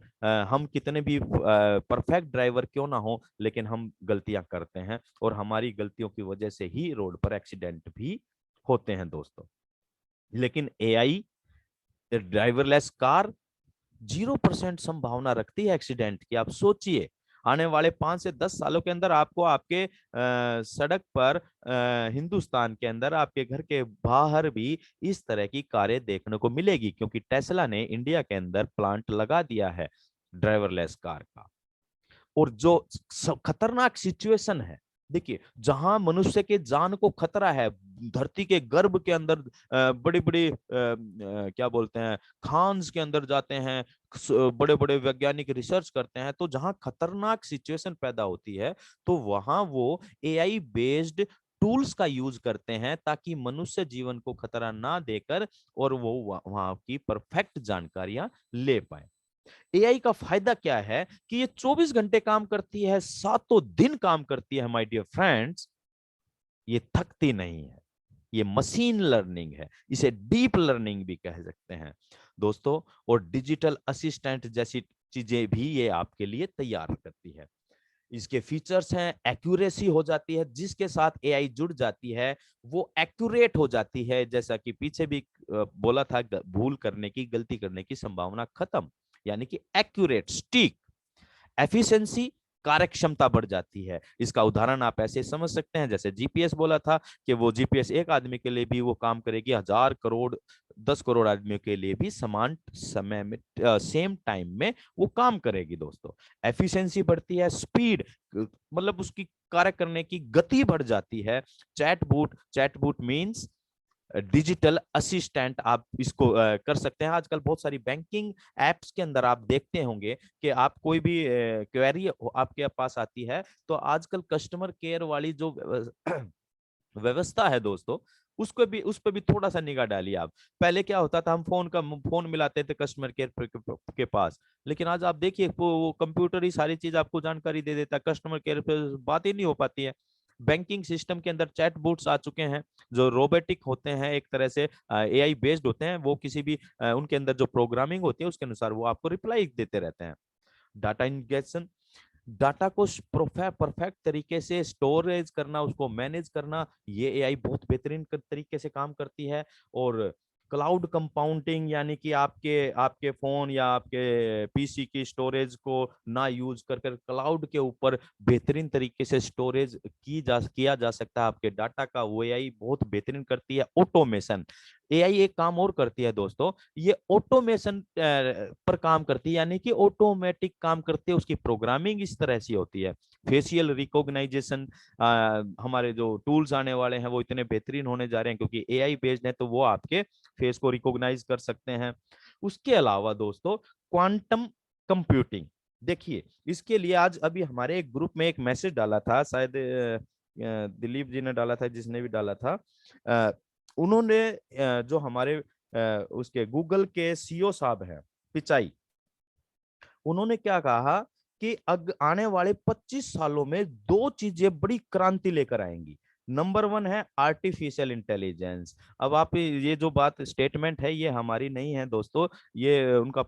हम कितने भी परफेक्ट ड्राइवर क्यों ना हो, लेकिन हम गलतियां करते हैं और हमारी गलतियों की वजह से ही रोड पर एक्सीडेंट भी होते हैं दोस्तों। लेकिन एआई ड्राइवरलेस कार 0% संभावना रखती है एक्सीडेंट की। आप सोचिए आने वाले 5 से 10 सालों के अंदर आपको आपके सड़क पर हिंदुस्तान के अंदर आपके घर के बाहर भी इस तरह की कारें देखने को मिलेगी, क्योंकि टेस्ला ने इंडिया के अंदर प्लांट लगा दिया है ड्राइवरलेस कार का। और जो खतरनाक सिचुएशन है, देखिए जहां मनुष्य के जान को खतरा है, धरती के गर्भ के अंदर बड़ी बड़ी क्या बोलते हैं खान्स के अंदर जाते हैं, बड़े बड़े वैज्ञानिक रिसर्च करते हैं, तो जहां खतरनाक सिचुएशन पैदा होती है तो वहां वो एआई बेस्ड टूल्स का यूज करते हैं ताकि मनुष्य जीवन को खतरा ना देकर और वो वहां की परफेक्ट जानकारियां ले पाए। एआई का फायदा क्या है कि ये 24 घंटे काम करती है, 7 दिन काम करती है माय डियर फ्रेंड्स, ये थकती नहीं है। ये मशीन लर्निंग है, इसे डीप लर्निंग भी कह सकते हैं दोस्तों। और डिजिटल असिस्टेंट जैसी चीजें भी ये आपके लिए तैयार करती है। इसके फीचर्स हैं, एक्यूरेसी हो जाती है, जिसके साथ एआई जुड़ जाती है वो एक्यूरेट हो जाती है, जैसा कि पीछे भी बोला था, भूल करने की, गलती करने की संभावना खत्म, यानी कि एक्यूरेट, स्टीक, एफिशिएंसी, कार्यक्षमता बढ़ जाती है। इसका उदाहरण आप ऐसे समझ सकते हैं, जैसे जीपीएस बोला था कि वो जीपीएस एक आदमी के लिए भी वो काम करेगी, 1000 करोड़ 10 करोड़ आदमियों के लिए भी समान समय में सेम टाइम में वो काम करेगी दोस्तों। एफिशिएंसी बढ़ती है, स्पीड मतलब उसकी कार्य करने की गति बढ़ जाती है। चैटबॉट मींस डिजिटल असिस्टेंट, आप इसको कर सकते हैं। आजकल बहुत सारी बैंकिंग एप्स के अंदर आप देखते होंगे कि आप कोई भी क्वेरी आपके पास आती है तो आजकल कस्टमर केयर वाली जो व्यवस्था है दोस्तों, उस पर भी थोड़ा सा निगाह डालिए आप। पहले क्या होता था, हम फोन मिलाते थे कस्टमर केयर के पास, लेकिन आज आप देखिए वो कंप्यूटर ही सारी चीज आपको जानकारी दे देता है, कस्टमर केयर पे बात ही नहीं हो पाती है। बैंकिंग सिस्टम के अंदर चैटबॉट्स आ चुके हैं जो रोबोटिक होते हैं, एक तरह से एआई बेस्ड होते हैं। वो किसी भी उनके अंदर जो प्रोग्रामिंग होती है उसके अनुसार वो आपको रिप्लाई देते रहते हैं। डाटा इंजेक्शन, डाटा को परफेक्ट तरीके से स्टोरेज करना, उसको मैनेज करना, ये एआई बहुत बेहतरीन तरीके से काम करती है। और क्लाउड कंपाउंडिंग, यानी कि आपके आपके फोन या आपके पीसी की स्टोरेज को ना यूज कर क्लाउड के ऊपर बेहतरीन तरीके से स्टोरेज किया जा सकता है आपके डाटा का, वो एआई बहुत बेहतरीन करती है। ऑटोमेशन, एआई एक काम और करती है दोस्तों, ये ऑटोमेशन पर काम करती है, यानी कि ऑटोमेटिक काम करती है। उसकी प्रोग्रामिंग इस तरह से होती है। फेशियल रिकॉग्नाइजेशन, हमारे जो टूल्स आने वाले हैं वो इतने बेहतरीन होने जा रहे हैं क्योंकि एआई बेस्ड है, तो वो आपके फेस को रिकॉग्नाइज कर सकते हैं। उसके अलावा दोस्तों क्वांटम कंप्यूटिंग, देखिए इसके लिए आज अभी हमारे एक ग्रुप में एक मैसेज डाला था, शायद दिलीप जी ने डाला था, जिसने भी डाला था, उन्होंने जो हमारे उसके गूगल के सीईओ साहब हैं पिचाई, उन्होंने क्या कहा कि आने वाले 25 सालों में 2 चीजें बड़ी क्रांति लेकर आएंगी। नंबर 1 है आर्टिफिशियल इंटेलिजेंस। अब आप ये जो बात स्टेटमेंट है ये हमारी नहीं है दोस्तों, ये उनका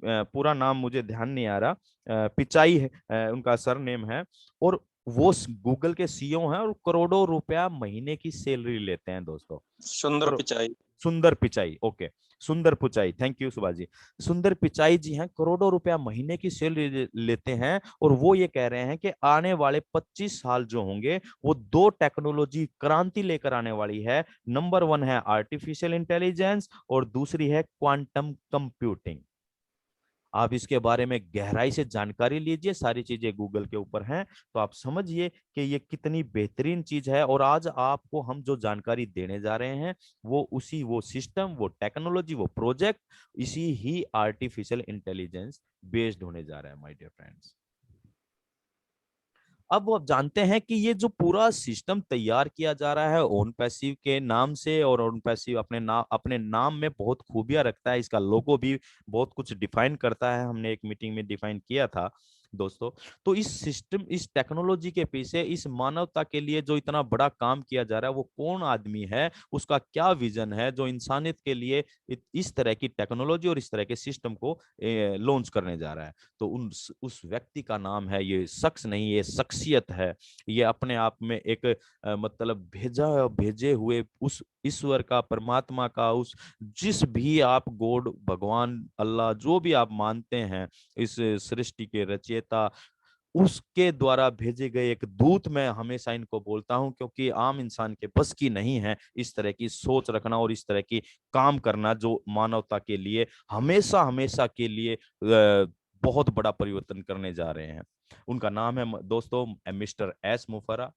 पूरा नाम मुझे ध्यान नहीं आ रहा, पिचाई है उनका सरनेम है, और वो गूगल के सीईओ हैं और करोड़ों रुपया महीने की सैलरी लेते हैं दोस्तों। सुंदर पिचाई। सुंदर पिचाई, ओके, सुंदर पिचाई, थैंक यू सुभाष जी। सुंदर पिचाई जी हैं, करोड़ों रुपया महीने की सैलरी लेते हैं, और वो ये कह रहे हैं कि आने वाले 25 साल जो होंगे वो 2 टेक्नोलॉजी क्रांति लेकर आने वाली है। नंबर 1 है आर्टिफिशियल इंटेलिजेंस और दूसरी है क्वांटम कंप्यूटिंग। आप इसके बारे में गहराई से जानकारी लीजिए, सारी चीजें गूगल के ऊपर हैं, तो आप समझिए कि ये कितनी बेहतरीन चीज है। और आज आपको हम जो जानकारी देने जा रहे हैं वो सिस्टम, वो टेक्नोलॉजी, वो प्रोजेक्ट इसी ही आर्टिफिशियल इंटेलिजेंस बेस्ड होने जा रहा है माय डियर फ्रेंड्स। अब वो आप जानते हैं कि ये जो पूरा सिस्टम तैयार किया जा रहा है ओन पैसिव के नाम से, और ओन पैसिव अपने नाम में बहुत खूबियां रखता है, इसका लोगो भी बहुत कुछ डिफाइन करता है, हमने एक मीटिंग में डिफाइन किया था दोस्तों। तो इस सिस्टम, इस टेक्नोलॉजी के पीछे, इस मानवता के लिए जो इतना बड़ा काम किया जा रहा है, वो कौन आदमी है, उसका क्या विजन है जो इंसानियत के लिए इस तरह की टेक्नोलॉजी और इस तरह के सिस्टम को लॉन्च करने जा रहा है। तो उस व्यक्ति का नाम है, ये शख्स नहीं, ये शख्सियत है। ये अपने आप में एक मतलब भेजे हुए उस ईश्वर का, परमात्मा का, उस जिस भी आप गॉड, भगवान, अल्लाह, जो भी आप मानते हैं, इस सृष्टि के रचयिता, उसके द्वारा भेजे गए एक दूत। मैं हमेशा इनको बोलता हूं, क्योंकि आम इंसान के बस की नहीं है इस तरह की सोच रखना और इस तरह की काम करना, जो मानवता के लिए हमेशा हमेशा के लिए बहुत बड़ा परिवर्तन करने जा रहे हैं। उनका नाम है दोस्तों मिस्टर एस मुफर्रा,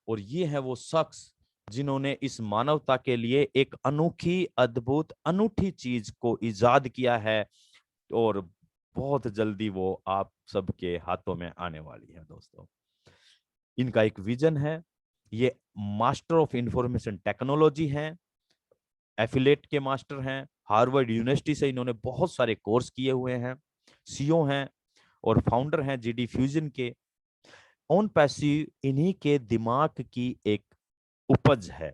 और ये है वो शख्स जिन्होंने इस मानवता के लिए एक अनोखी, अद्भुत, अनूठी चीज को इजाद किया है, और बहुत जल्दी वो आप सबके हाथों में आने वाली है दोस्तों। इनका एक विजन है, ये मास्टर ऑफ इंफॉर्मेशन टेक्नोलॉजी हैं, एफिलेट के मास्टर हैं, हार्वर्ड यूनिवर्सिटी से इन्होंने बहुत सारे कोर्स किए हुए हैं, सीईओ हैं और फाउंडर हैं जीडी फ्यूजन के। ओन पैसिव इन्हीं के दिमाग की एक उपज है,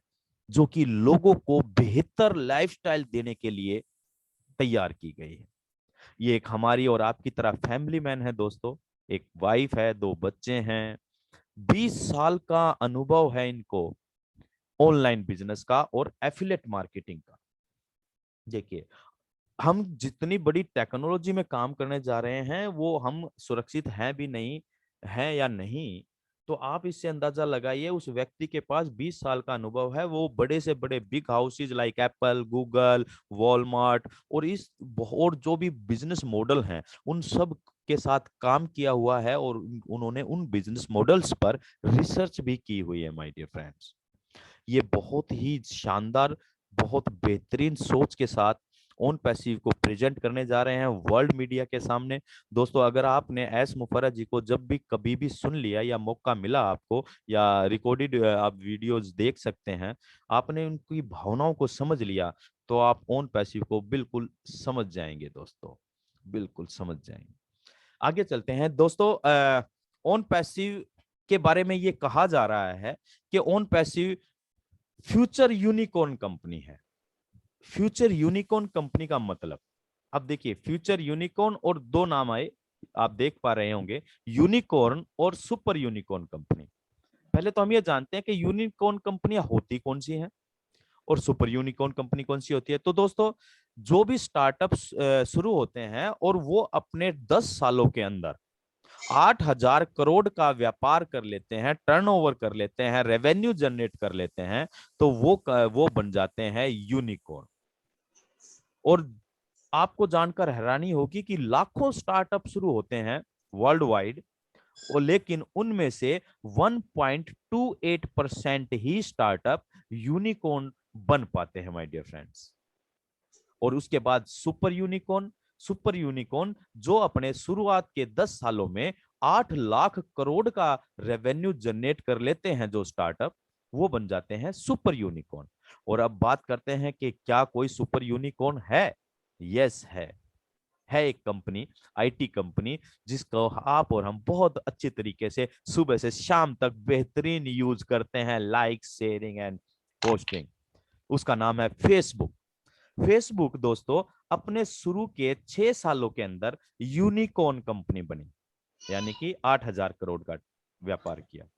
जो कि लोगों को बेहतर लाइफस्टाइल देने के लिए तैयार की गई है। ये एक हमारी और आपकी तरह फैमिली मैन है दोस्तों, एक वाइफ है, 2 बच्चे हैं, 20 साल का अनुभव है इनको ऑनलाइन बिजनेस का और एफिलेट मार्केटिंग का। देखिए, हम जितनी बड़ी टेक्नोलॉजी में काम करने जा रहे हैं, वो हम सुरक्षित हैं भी नहीं, है या नहीं, तो आप इससे अंदाजा लगाइए। उस व्यक्ति के पास 20 साल का अनुभव है, वो बड़े से बड़े big houses like Apple, Google, Walmart और जो भी बिजनेस मॉडल हैं, उन सब के साथ काम किया हुआ है, और उन्होंने उन बिजनेस मॉडल्स पर रिसर्च भी की हुई है माय डियर फ्रेंड्स। ये बहुत ही शानदार, बहुत बेहतरीन सोच के साथ ओन पैसिव को प्रेजेंट करने जा रहे हैं वर्ल्ड मीडिया के सामने। दोस्तों, अगर आपने एस मुफर्रा जी को जब भी कभी भी सुन लिया या मौका मिला आपको, या रिकॉर्डेड आप वीडियोस देख सकते हैं, आपने उनकी भावनाओं को समझ लिया, तो आप ओन पैसिव को बिल्कुल समझ जाएंगे दोस्तों, बिल्कुल समझ जाएंगे। आगे चलते हैं दोस्तों। ओन पैसिव के बारे में ये कहा जा रहा है कि own passive future unicorn company है। फ्यूचर यूनिकॉर्न कंपनी का मतलब, अब देखिए, फ्यूचर यूनिकॉर्न और 2 नाम आए, आप देख पा रहे होंगे, यूनिकॉर्न और सुपर यूनिकॉर्न कंपनी। पहले तो हम ये जानते हैं कि यूनिकॉर्न कंपनियां होती कौन सी हैं और सुपर यूनिकॉर्न कंपनी कौन सी होती है। तो दोस्तों, जो भी स्टार्टअप शुरू होते हैं और वो अपने 10 सालों के अंदर 8,000 करोड़ का व्यापार कर लेते हैं, टर्नओवर कर लेते हैं, रेवेन्यू जनरेट कर लेते हैं, तो वो बन जाते हैं यूनिकॉर्न। और आपको जानकर हैरानी होगी कि लाखों स्टार्टअप शुरू होते हैं वर्ल्ड वाइड, और लेकिन उनमें से 1.28% ही स्टार्टअप यूनिकॉर्न बन पाते हैं माय डियर फ्रेंड्स। और उसके बाद सुपर यूनिकॉर्न जो अपने शुरुआत के 10 सालों में 8 लाख करोड़ का रेवेन्यू जनरेट कर लेते हैं जो स्टार्टअप, वो बन जाते हैं सुपर यूनिकॉर्न। और अब बात करते हैं कि क्या कोई सुपर यूनिकॉर्न है? यस, है एक कंपनी, आईटी कंपनी, जिसको आप और हम बहुत अच्छे तरीके से सुबह से शाम तक बेहतरीन यूज करते हैं, लाइक, शेयरिंग एंड पोस्टिंग। उसका नाम है फेसबुक। फेसबुक दोस्तों अपने शुरू के 6 सालों के अंदर यूनिकॉर्न कंपनी बनी, यानी कि 8,000 करोड़ का व्यापार किया।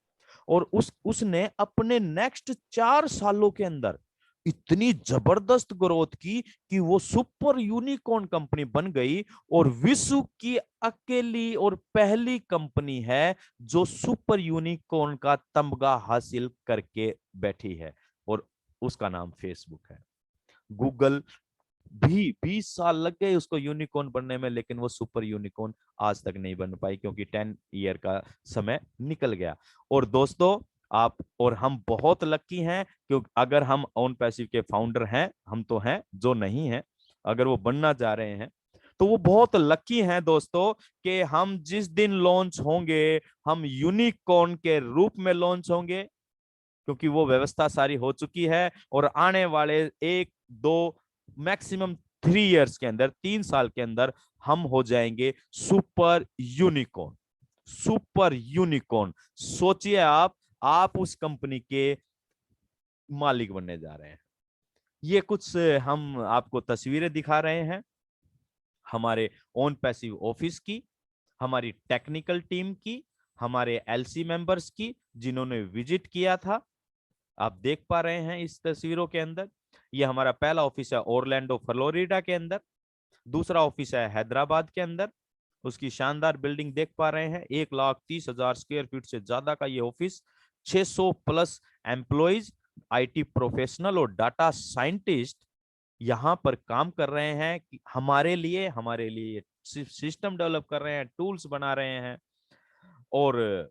और उसने अपने नेक्स्ट 4 सालों के अंदर इतनी जबरदस्त ग्रोथ की कि वो सुपर यूनिकॉर्न कंपनी बन गई, और विश्व की अकेली और पहली कंपनी है जो सुपर यूनिकॉर्न का तमगा हासिल करके बैठी है, और उसका नाम फेसबुक है। गूगल भी 20 साल लग गए उसको यूनिकॉर्न बनने में, लेकिन वो सुपर यूनिकॉर्न आज तक नहीं बन पाई क्योंकि 10 ईयर का समय निकल गया। और दोस्तों आप और हम बहुत लकी हैं, क्योंकि अगर हम ओन पैसिव के फाउंडर हैं, हम तो हैं, जो नहीं है अगर वो बनना चाह रहे हैं तो वो बहुत लकी हैं दोस्तों कि हम जिस दिन लॉन्च होंगे हम यूनिकॉर्न के रूप में लॉन्च होंगे, क्योंकि वो व्यवस्था सारी हो चुकी है। और आने वाले 1-2 मैक्सिमम 3 इयर्स के अंदर, 3 साल के अंदर हम हो जाएंगे सुपर यूनिकॉर्न। सुपर यूनिकॉर्न, सोचिए आप उस कंपनी के मालिक बनने जा रहे हैं। ये कुछ हम आपको तस्वीरें दिखा रहे हैं हमारे ओन पैसिव ऑफिस की, हमारी टेक्निकल टीम की, हमारे एलसी मेंबर्स की जिन्होंने विजिट किया था। आप देख पा रहे हैं इस तस्वीरों के अंदर, ये हमारा पहला ऑफिस है ओरलैंडो फ्लोरिडा के अंदर, दूसरा ऑफिस है हैदराबाद के अंदर। उसकी शानदार बिल्डिंग देख पा रहे हैं, 1,30,000 स्क्वायर फीट से ज्यादा का ये office, 600 plus employees, IT professional और डाटा साइंटिस्ट यहाँ पर काम कर रहे हैं कि हमारे लिए सिस्टम डेवलप कर रहे हैं, टूल्स बना रहे हैं, और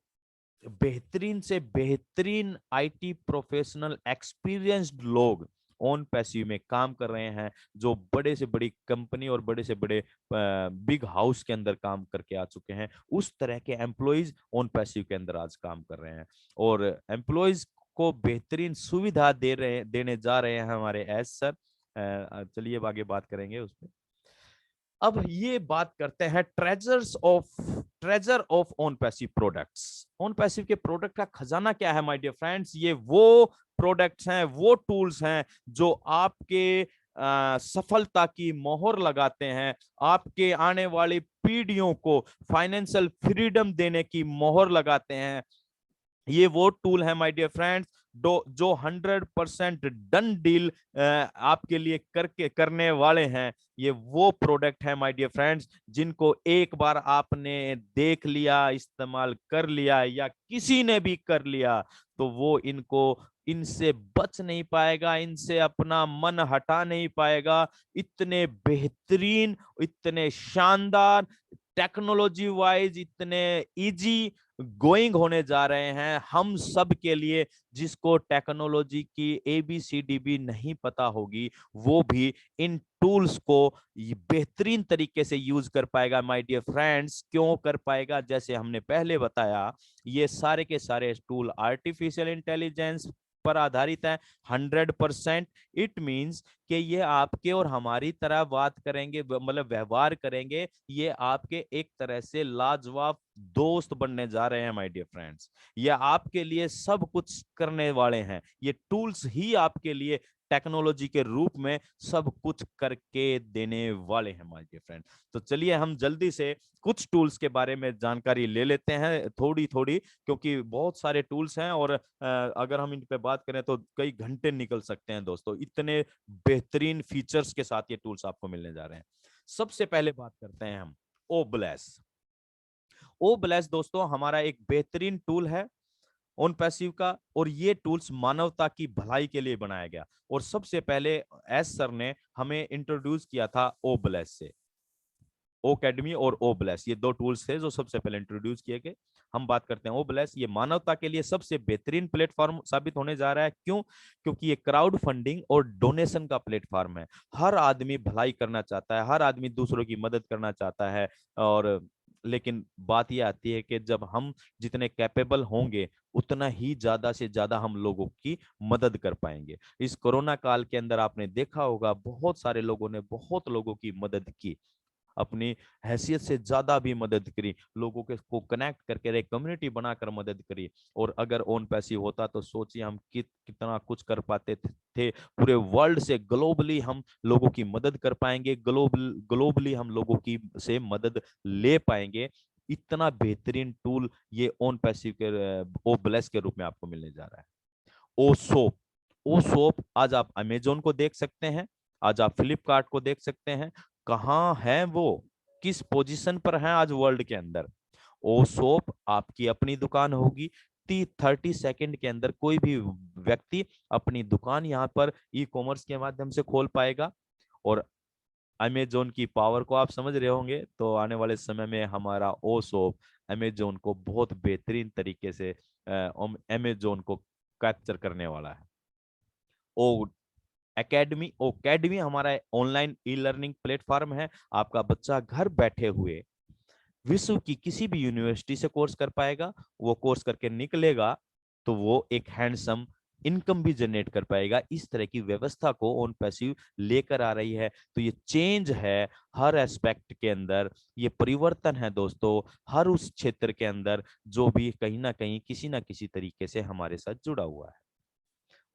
बेहतरीन से बेहतरीन आईटी प्रोफेशनल एक्सपीरियंस्ड लोग ऑन पैसिव में काम कर रहे हैं, जो बड़े से बड़ी कंपनी और बड़े से बड़े बिग हाउस के अंदर काम करके आ चुके हैं। उस तरह के एम्प्लॉइज ऑन पैसिव के अंदर आज काम कर रहे हैं, और एम्प्लॉइज को बेहतरीन सुविधा देने जा रहे हैं हमारे एस सर। चलिए अब आगे बात करेंगे उस पर। अब ये बात करते हैं treasure of on passive products. On passive के प्रोडक्ट का खजाना क्या है माय डियर फ्रेंड्स? ये वो प्रोडक्ट्स हैं, वो टूल्स हैं जो आपके सफलता की मोहर लगाते हैं, आपके आने वाली पीढ़ियों को फाइनेंशियल फ्रीडम देने की मोहर लगाते हैं। ये वो टूल है माय डियर फ्रेंड्स जो 100% डन डील आपके लिए करने वाले हैं। ये वो प्रोडक्ट है माय डियर फ्रेंड्स जिनको एक बार आपने देख लिया, इस्तेमाल कर लिया, या किसी ने भी कर लिया, तो वो इनसे बच नहीं पाएगा, इनसे अपना मन हटा नहीं पाएगा। इतने बेहतरीन, इतने शानदार, टेक्नोलॉजी वाइज इतने इजी गोइंग होने जा रहे हैं हम सब के लिए। जिसको टेक्नोलॉजी की ABCD भी नहीं पता होगी, वो भी इन टूल्स को बेहतरीन तरीके से यूज कर पाएगा माय डियर फ्रेंड्स। क्यों कर पाएगा? जैसे हमने पहले बताया, ये सारे के सारे टूल आर्टिफिशियल इंटेलिजेंस पर आधारित है 100%। इट मींस कि ये आपके और हमारी तरह बात करेंगे, मतलब व्यवहार करेंगे। ये आपके एक तरह से लाजवाब दोस्त बनने जा रहे हैं माय डियर फ्रेंड्स। ये आपके लिए सब कुछ करने वाले हैं। ये टूल्स ही आपके लिए टेक्नोलॉजी के रूप में सब कुछ करके देने वाले हैं माय डियर फ्रेंड। तो चलिए हम जल्दी से कुछ टूल्स के बारे में जानकारी ले लेते हैं थोड़ी थोड़ी, क्योंकि बहुत सारे टूल्स हैं और अगर हम इन पे बात करें तो कई घंटे निकल सकते हैं दोस्तों। इतने बेहतरीन फीचर्स के साथ ये टूल्स आपको मिलने जा रहे हैं। सबसे पहले बात करते हैं हम ओब्लेस। ओब्लेस दोस्तों हमारा एक बेहतरीन टूल है ऑन पैसिव का, और ये टूल्स मानवता की भलाई के लिए बनाया गया। और सबसे पहले एस सर ने हमें इंट्रोड्यूस किया था ओब्लेस से। ओकेडमी और ओब्लेस ये दो टूल्स थे जो सबसे पहले इंट्रोड्यूस किए गए। हम बात करते हैं ओब्लेस। ये मानवता के लिए सबसे बेहतरीन प्लेटफॉर्म साबित होने जा रहा है। क्यों? क्योंकि ये क्राउड फंडिंग और डोनेशन का प्लेटफॉर्म है। हर आदमी भलाई करना चाहता है, हर आदमी दूसरों की मदद करना चाहता है, और लेकिन बात यह आती है कि जब हम जितने कैपेबल होंगे उतना ही ज्यादा से ज्यादा हम लोगों की मदद कर पाएंगे। इस कोरोना काल के अंदर आपने देखा होगा बहुत सारे लोगों ने बहुत लोगों की मदद की, अपनी हैसियत से ज्यादा भी मदद करी, लोगों के को कनेक्ट करके एक कम्युनिटी बनाकर मदद करी। और अगर ओन पैसिव होता तो सोचिए हम कितना कुछ कर पाते थे। पूरे वर्ल्ड से ग्लोबली हम लोगों की मदद कर पाएंगे, ग्लोबली हम लोगों की से मदद ले पाएंगे। इतना बेहतरीन टूल ये ओन पैसिव के ओ ब्लेस के रूप में आपको मिलने जा रहा है। ओ सोप, ओ सोप आज आप अमेजोन को देख सकते हैं, आज आप फ्लिपकार्ट को देख सकते हैं। कहाँ है वो, किस पोजीशन पर है आज वर्ल्ड के अंदर? ओ सोप आपकी अपनी दुकान होगी। 30 सेकंड के अंदर कोई भी व्यक्ति अपनी दुकान यहाँ पर ई कॉमर्स के माध्यम से खोल पाएगा। और अमेजोन की पावर को आप समझ रहे होंगे, तो आने वाले समय में हमारा ओ शॉप अमेजोन को बहुत बेहतरीन तरीके से अमेजोन को कैप्चर करने वाला है। ओ एकेडमी हमारा ऑनलाइन ई लर्निंग प्लेटफॉर्म है। आपका बच्चा घर बैठे हुए विश्व की किसी भी यूनिवर्सिटी से कोर्स कर पाएगा। वो कोर्स करके निकलेगा तो वो एक हैंडसम इनकम भी जनरेट कर पाएगा। इस तरह की व्यवस्था को ऑन पैसिव लेकर आ रही है। तो ये चेंज है हर एस्पेक्ट के अंदर, ये परिवर्तन है दोस्तों हर उस क्षेत्र के अंदर जो भी कहीं ना कहीं किसी ना किसी तरीके से हमारे साथ जुड़ा हुआ है।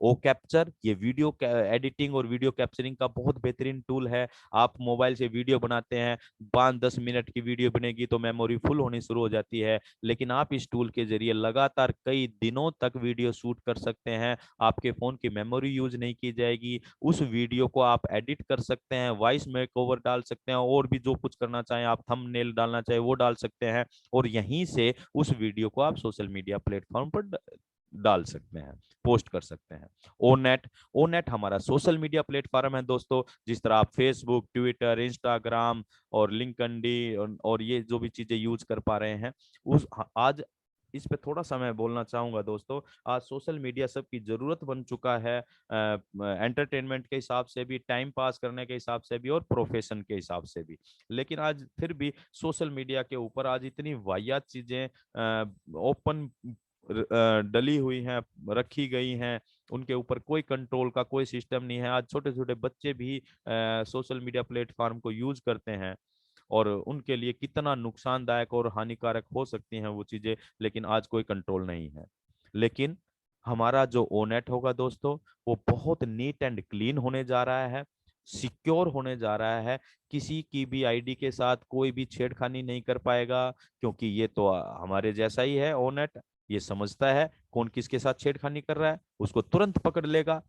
ओ कैप्चर ये वीडियो एडिटिंग और वीडियो कैप्चरिंग का बहुत बेहतरीन टूल है। आप मोबाइल से वीडियो बनाते हैं, 5-10 मिनट की वीडियो बनेगी तो मेमोरी फुल होनी शुरू हो जाती है, लेकिन आप इस टूल के जरिए लगातार कई दिनों तक वीडियो शूट कर सकते हैं। आपके फोन की मेमोरी यूज नहीं की जाएगी। उस वीडियो को आप एडिट कर सकते हैं, वॉइस मेकओवर डाल सकते हैं, और भी जो कुछ करना चाहें आप, थंबनेल डालना चाहे वो डाल सकते हैं, और यहीं से उस वीडियो को आप सोशल मीडिया प्लेटफॉर्म पर डाल सकते हैं, पोस्ट कर सकते हैं। ओनेट हमारा सोशल मीडिया प्लेटफॉर्म है दोस्तों। जिस तरह आप फेसबुक, ट्विटर, इंस्टाग्राम और लिंक्डइन और ये जो भी चीजें यूज कर पा रहे हैं, उस आज इस पे थोड़ा सा मैं बोलना चाहूंगा दोस्तों। आज सोशल मीडिया सबकी जरूरत बन चुका है, एंटरटेनमेंट के हिसाब से भी, टाइम पास करने के हिसाब से भी, और प्रोफेशन के हिसाब से भी। लेकिन आज फिर भी सोशल मीडिया के ऊपर आज इतनी वाहियात चीजें ओपन डली हुई हैं, रखी गई हैं, उनके ऊपर कोई कंट्रोल का कोई सिस्टम नहीं है। आज छोटे छोटे बच्चे भी सोशल मीडिया प्लेटफॉर्म को यूज करते हैं, और उनके लिए कितना नुकसानदायक और हानिकारक हो सकती हैं वो चीजें, लेकिन आज कोई कंट्रोल नहीं है। लेकिन हमारा जो ओनेट होगा दोस्तों, वो बहुत नीट एंड क्लीन होने जा रहा है, सिक्योर होने जा रहा है। किसी की भी आईडी के साथ कोई भी छेड़खानी नहीं कर पाएगा, क्योंकि ये तो हमारे जैसा ही है ओनेट। ये समझता है कौन किसके साथ छेड़खानी कर रहा है, उसको तुरंत पकड़ लेगा,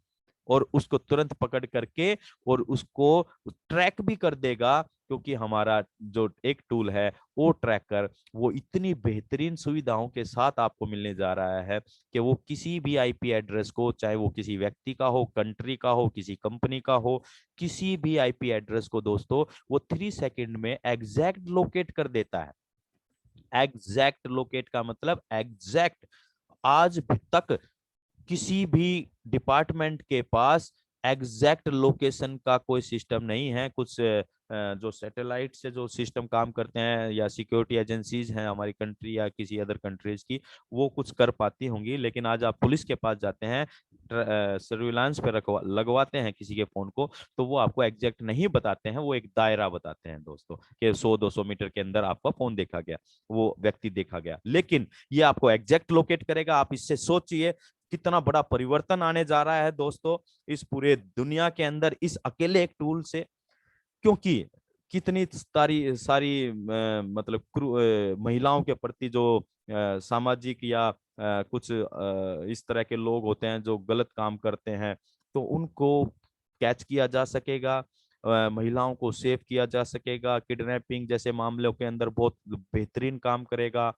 और उसको तुरंत पकड़ करके और उसको ट्रैक भी कर देगा। क्योंकि हमारा जो एक टूल है वो ट्रैकर, वो इतनी बेहतरीन सुविधाओं के साथ आपको मिलने जा रहा है कि वो किसी भी आईपी एड्रेस को, चाहे वो किसी व्यक्ति का हो, कंट्री का हो, किसी कंपनी का हो, किसी भी आईपी एड्रेस को दोस्तों वो 3 सेकंड में एग्जैक्ट लोकेट कर देता है। एग्जैक्ट लोकेट का मतलब एग्जैक्ट। आज तक किसी भी डिपार्टमेंट के पास एग्जैक्ट लोकेशन का कोई सिस्टम नहीं है। कुछ जो सैटेलाइट से जो सिस्टम काम करते हैं, या सिक्योरिटी एजेंसीज हैं हमारी कंट्री या किसी अदर कंट्रीज की, वो कुछ कर पाती होंगी। लेकिन आज आप पुलिस के पास जाते हैं, सर्विलांस पे लगवाते हैं किसी के फोन को, तो वो आपको एग्जैक्ट नहीं बताते हैं, वो एक दायरा बताते हैं दोस्तों कि 100-200 मीटर के अंदर आपका फोन देखा गया, वो व्यक्ति देखा गया। लेकिन ये आपको एग्जैक्ट लोकेट करेगा। आप इससे सोचिए कितना बड़ा परिवर्तन आने जा रहा है दोस्तों इस पूरे दुनिया के अंदर, इस अकेले एक टूल से। क्योंकि कितनी सारी सारी मतलब महिलाओं के प्रति जो सामाजिक या कुछ इस तरह के लोग होते हैं जो गलत काम करते हैं, तो उनको कैच किया जा सकेगा, महिलाओं को सेव किया जा सकेगा, किडनैपिंग जैसे मामलों के अंदर बहुत बेहतरीन काम करेगा।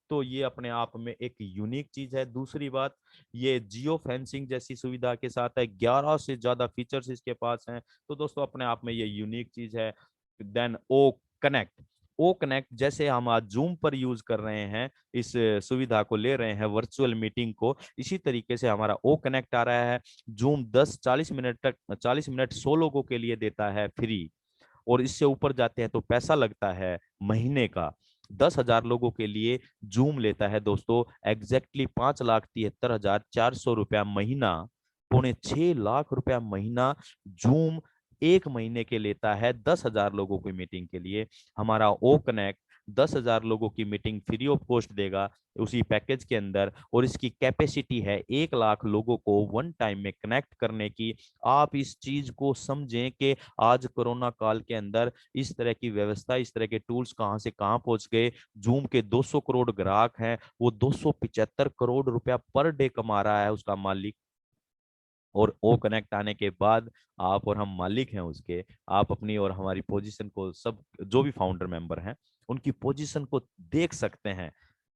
तो ये अपने आप में एक यूनिक चीज है। दूसरी बात, ये जियो फेंसिंग जैसी सुविधा के साथ है, 11 से ज्यादा फीचर्स इसके पास हैं। तो दोस्तों अपने आप में ये यूनिक चीज है। देन ओ कनेक्ट जैसे हम आज जूम पर यूज कर रहे हैं, इस सुविधा को ले रहे हैं वर्चुअल मीटिंग को, इसी तरीके से हमारा ओ कनेक्ट आ रहा है। जूम 10-40 मिनट तक 40 मिनट 100 लोगों के लिए देता है फ्री, और इससे ऊपर जाते हैं तो पैसा लगता है महीने का। 10,000 लोगों के लिए जूम लेता है दोस्तों एग्जैक्टली 5,73,400 रुपया महीना, 6.25 लाख रुपया महीना जूम एक महीने के लेता है 10,000 लोगों की मीटिंग के लिए। हमारा ओ कनेक्ट 10,000 लोगों की मीटिंग फ्री ऑफ कॉस्ट देगा उसी पैकेज के अंदर, और इसकी कैपेसिटी है 1 लाख लोगों को वन टाइम में कनेक्ट करने की। आप इस चीज को समझें कि आज कोरोना काल के अंदर इस तरह की व्यवस्था, इस तरह के टूल्स कहां से कहां पहुंच गए। जूम के 200 करोड़ ग्राहक हैं, वो 275 करोड़ रुपया पर डे कमा रहा है उसका मालिक। और ओ कनेक्ट आने के बाद आप और हम मालिक हैं उसके। आप अपनी और हमारी पोजीशन को, सब जो भी फाउंडर मेंबर हैं उनकी पोजीशन को देख सकते हैं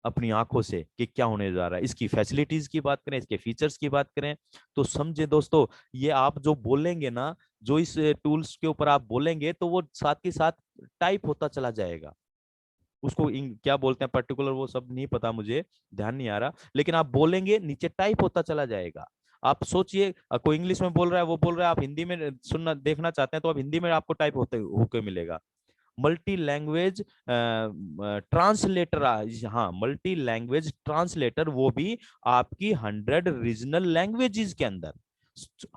अपनी आंखों से कि क्या होने जा रहा है। इसकी फैसिलिटीज की बात करें, इसके फीचर्स की बात करें, तो समझे दोस्तों, ये आप जो बोलेंगे ना, जो इस टूल्स के ऊपर आप बोलेंगे तो वो साथ के साथ टाइप होता चला जाएगा। उसको क्या बोलते हैं पर्टिकुलर, वो सब नहीं पता मुझे, ध्यान नहीं आ रहा, लेकिन आप बोलेंगे नीचे टाइप होता चला जाएगा। आप सोचिए, कोई इंग्लिश में बोल रहा है, वो बोल रहा है, आप हिंदी में सुनना देखना चाहते हैं तो आप हिंदी में आपको टाइप होते होके मिलेगा। मल्टी लैंग्वेज ट्रांसलेटर, हाँ मल्टी लैंग्वेज ट्रांसलेटर, वो भी आपकी 100 रीजनल लैंग्वेजेस के अंदर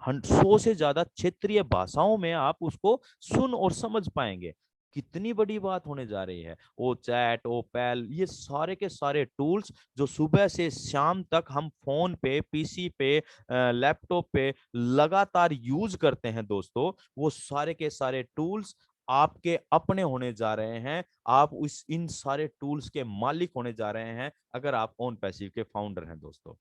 100 से ज्यादा क्षेत्रीय भाषाओं में आप उसको सुन और समझ पाएंगे। कितनी बड़ी बात होने जा रही है। ओ चैट, ओ पैल, ये सारे के सारे टूल्स जो सुबह से शाम तक हम फोन पे, पीसी पे, लैपटॉप पे लगातार यूज करते हैं दोस्तों, वो सारे के सारे टूल्स आपके अपने होने जा रहे हैं। आप इन सारे टूल्स के मालिक होने जा रहे हैं अगर आप ओन पैसिव के फाउंडर हैं दोस्तों।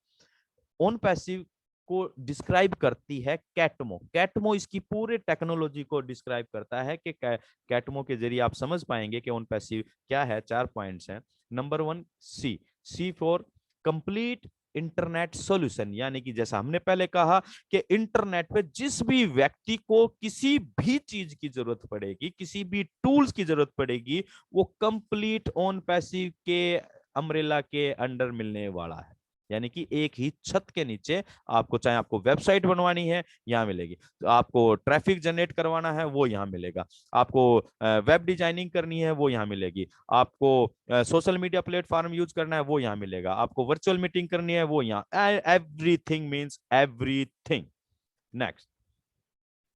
ओन पैसिव को डिस्क्राइब करती है कैटमो। कैटमो इसकी पूरे टेक्नोलॉजी को डिस्क्राइब करता है कि कैटमो के जरिए आप समझ पाएंगे कि ओन पैसिव क्या है। 4 पॉइंट्स हैं। Number 1 C for complete internet solution, यानी कि जैसा हमने पहले कहा कि इंटरनेट पे जिस भी व्यक्ति को किसी भी चीज की जरूरत पड़ेगी, किसी भी टूल्स की जरूरत पड़ेगी, वो कंप्लीट ओन पैसिव के अम्ब्रेला के अंडर मिलने वाला है। यानी कि एक ही छत के नीचे आपको, चाहे आपको वेबसाइट बनवानी है यहाँ मिलेगी, तो आपको ट्रैफिक जनरेट करवाना है वो यहाँ मिलेगा, आपको वेब डिजाइनिंग करनी है वो यहाँ मिलेगी, आपको सोशल मीडिया प्लेटफॉर्म यूज करना है वो यहाँ मिलेगा, आपको वर्चुअल मीटिंग करनी है वो यहाँ। Everything means everything. नेक्स्ट,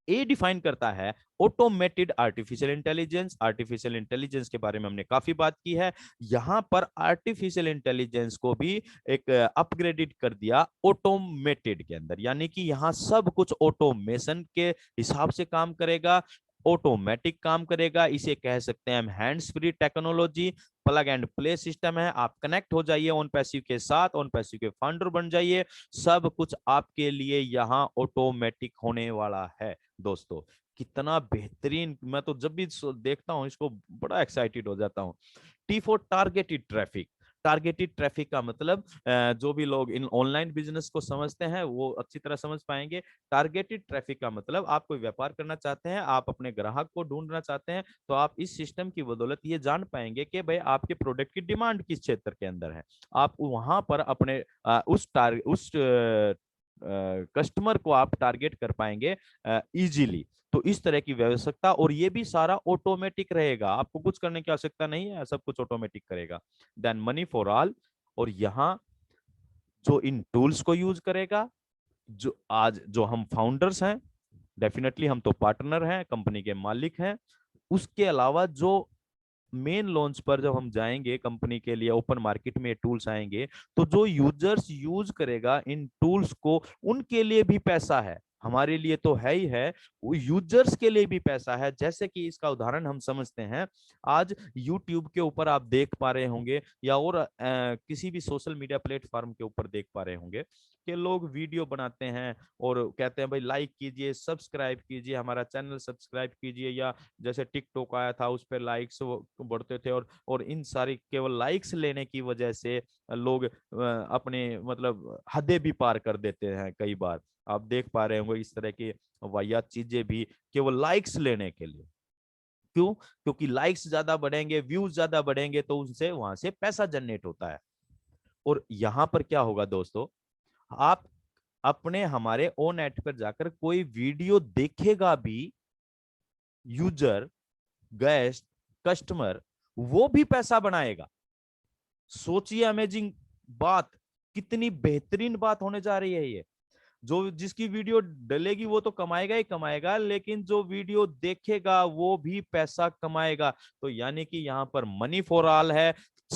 ए डिफाइन करता है automated artificial intelligence. Artificial intelligence के बारे में हमने काफी बात की है। यहां पर आर्टिफिशियल इंटेलिजेंस को भी एक अपग्रेडेड कर दिया ऑटोमेटेड के अंदर, यानी कि यहां सब कुछ ऑटोमेशन के हिसाब से काम करेगा, ऑटोमेटिक काम करेगा। इसे कह सकते हैं हम hands free technology, plug and play system है। आप कनेक्ट हो जाइए ओन पैसिव के साथ, ओन पैसिव के फाउंडर बन जाइए, सब कुछ आपके लिए यहाँ ऑटोमेटिक होने वाला है दोस्तों। कितना बेहतरीन, मैं तो जब भी देखता हूँ इसको बड़ा एक्साइटेड हो जाता हूँ। T for targeted traffic. Targeted traffic का मतलब जो भी लोग इन ऑनलाइन बिजनेस को समझते हैं वो अच्छी तरह समझ पाएंगे। टारगेटेड ट्रैफिक का मतलब आप कोई व्यापार करना चाहते हैं, आप अपने ग्राहक को ढूंढना चाहते हैं, तो आप इस सिस्टम की बदौलत ये जान पाएंगे कि भाई आपके प्रोडक्ट की डिमांड किस क्षेत्र के अंदर है। आप वहां पर अपने उस कस्टमर को आप टारगेट कर पाएंगे इजीली। तो इस तरह की व्यवस्था, और ये भी सारा ऑटोमेटिक रहेगा, आपको कुछ करने की आवश्यकता नहीं है, सब कुछ ऑटोमेटिक करेगा। देन मनी फॉर ऑल, और यहाँ जो इन टूल्स को यूज करेगा, जो आज जो हम फाउंडर्स हैं, डेफिनेटली हम तो पार्टनर हैं, कंपनी के मालिक हैं, उसके अलावा जो मेन लॉन्च पर जब हम जाएंगे कंपनी के लिए, ओपन मार्केट में टूल्स आएंगे, तो जो यूजर्स यूज करेगा इन टूल्स को, उनके लिए भी पैसा है। हमारे लिए तो है ही है, वो यूजर्स के लिए भी पैसा है। जैसे कि इसका उदाहरण हम समझते हैं, आज YouTube के ऊपर आप देख पा रहे होंगे, या और किसी भी सोशल मीडिया प्लेटफॉर्म के ऊपर देख पा रहे होंगे कि लोग वीडियो बनाते हैं और कहते हैं भाई लाइक कीजिए, सब्सक्राइब कीजिए, हमारा चैनल सब्सक्राइब कीजिए, या जैसे टिकटॉक आया था उस पर लाइक्स बढ़ते थे, और इन सारी केवल लाइक्स लेने की वजह से लोग अपने मतलब हदें भी पार कर देते हैं। कई बार आप देख पा रहे होंगे इस तरह की वाहियात चीजें भी केवल लाइक्स लेने के लिए। क्यों? क्योंकि लाइक्स ज्यादा बढ़ेंगे, व्यूज ज्यादा बढ़ेंगे, तो उनसे वहां से पैसा जनरेट होता है। और यहां पर क्या होगा दोस्तों, आप अपने हमारे ओन ऐप पर जाकर कोई वीडियो देखेगा भी यूजर, गेस्ट, कस्टमर, वो भी पैसा बनाएगा। सोचिए अमेजिंग बात, कितनी बेहतरीन बात होने जा रही है ये। जो जिसकी वीडियो डलेगी वो तो कमाएगा ही कमाएगा, लेकिन जो वीडियो देखेगा वो भी पैसा कमाएगा। तो यानी कि यहाँ पर मनी फॉर ऑल है,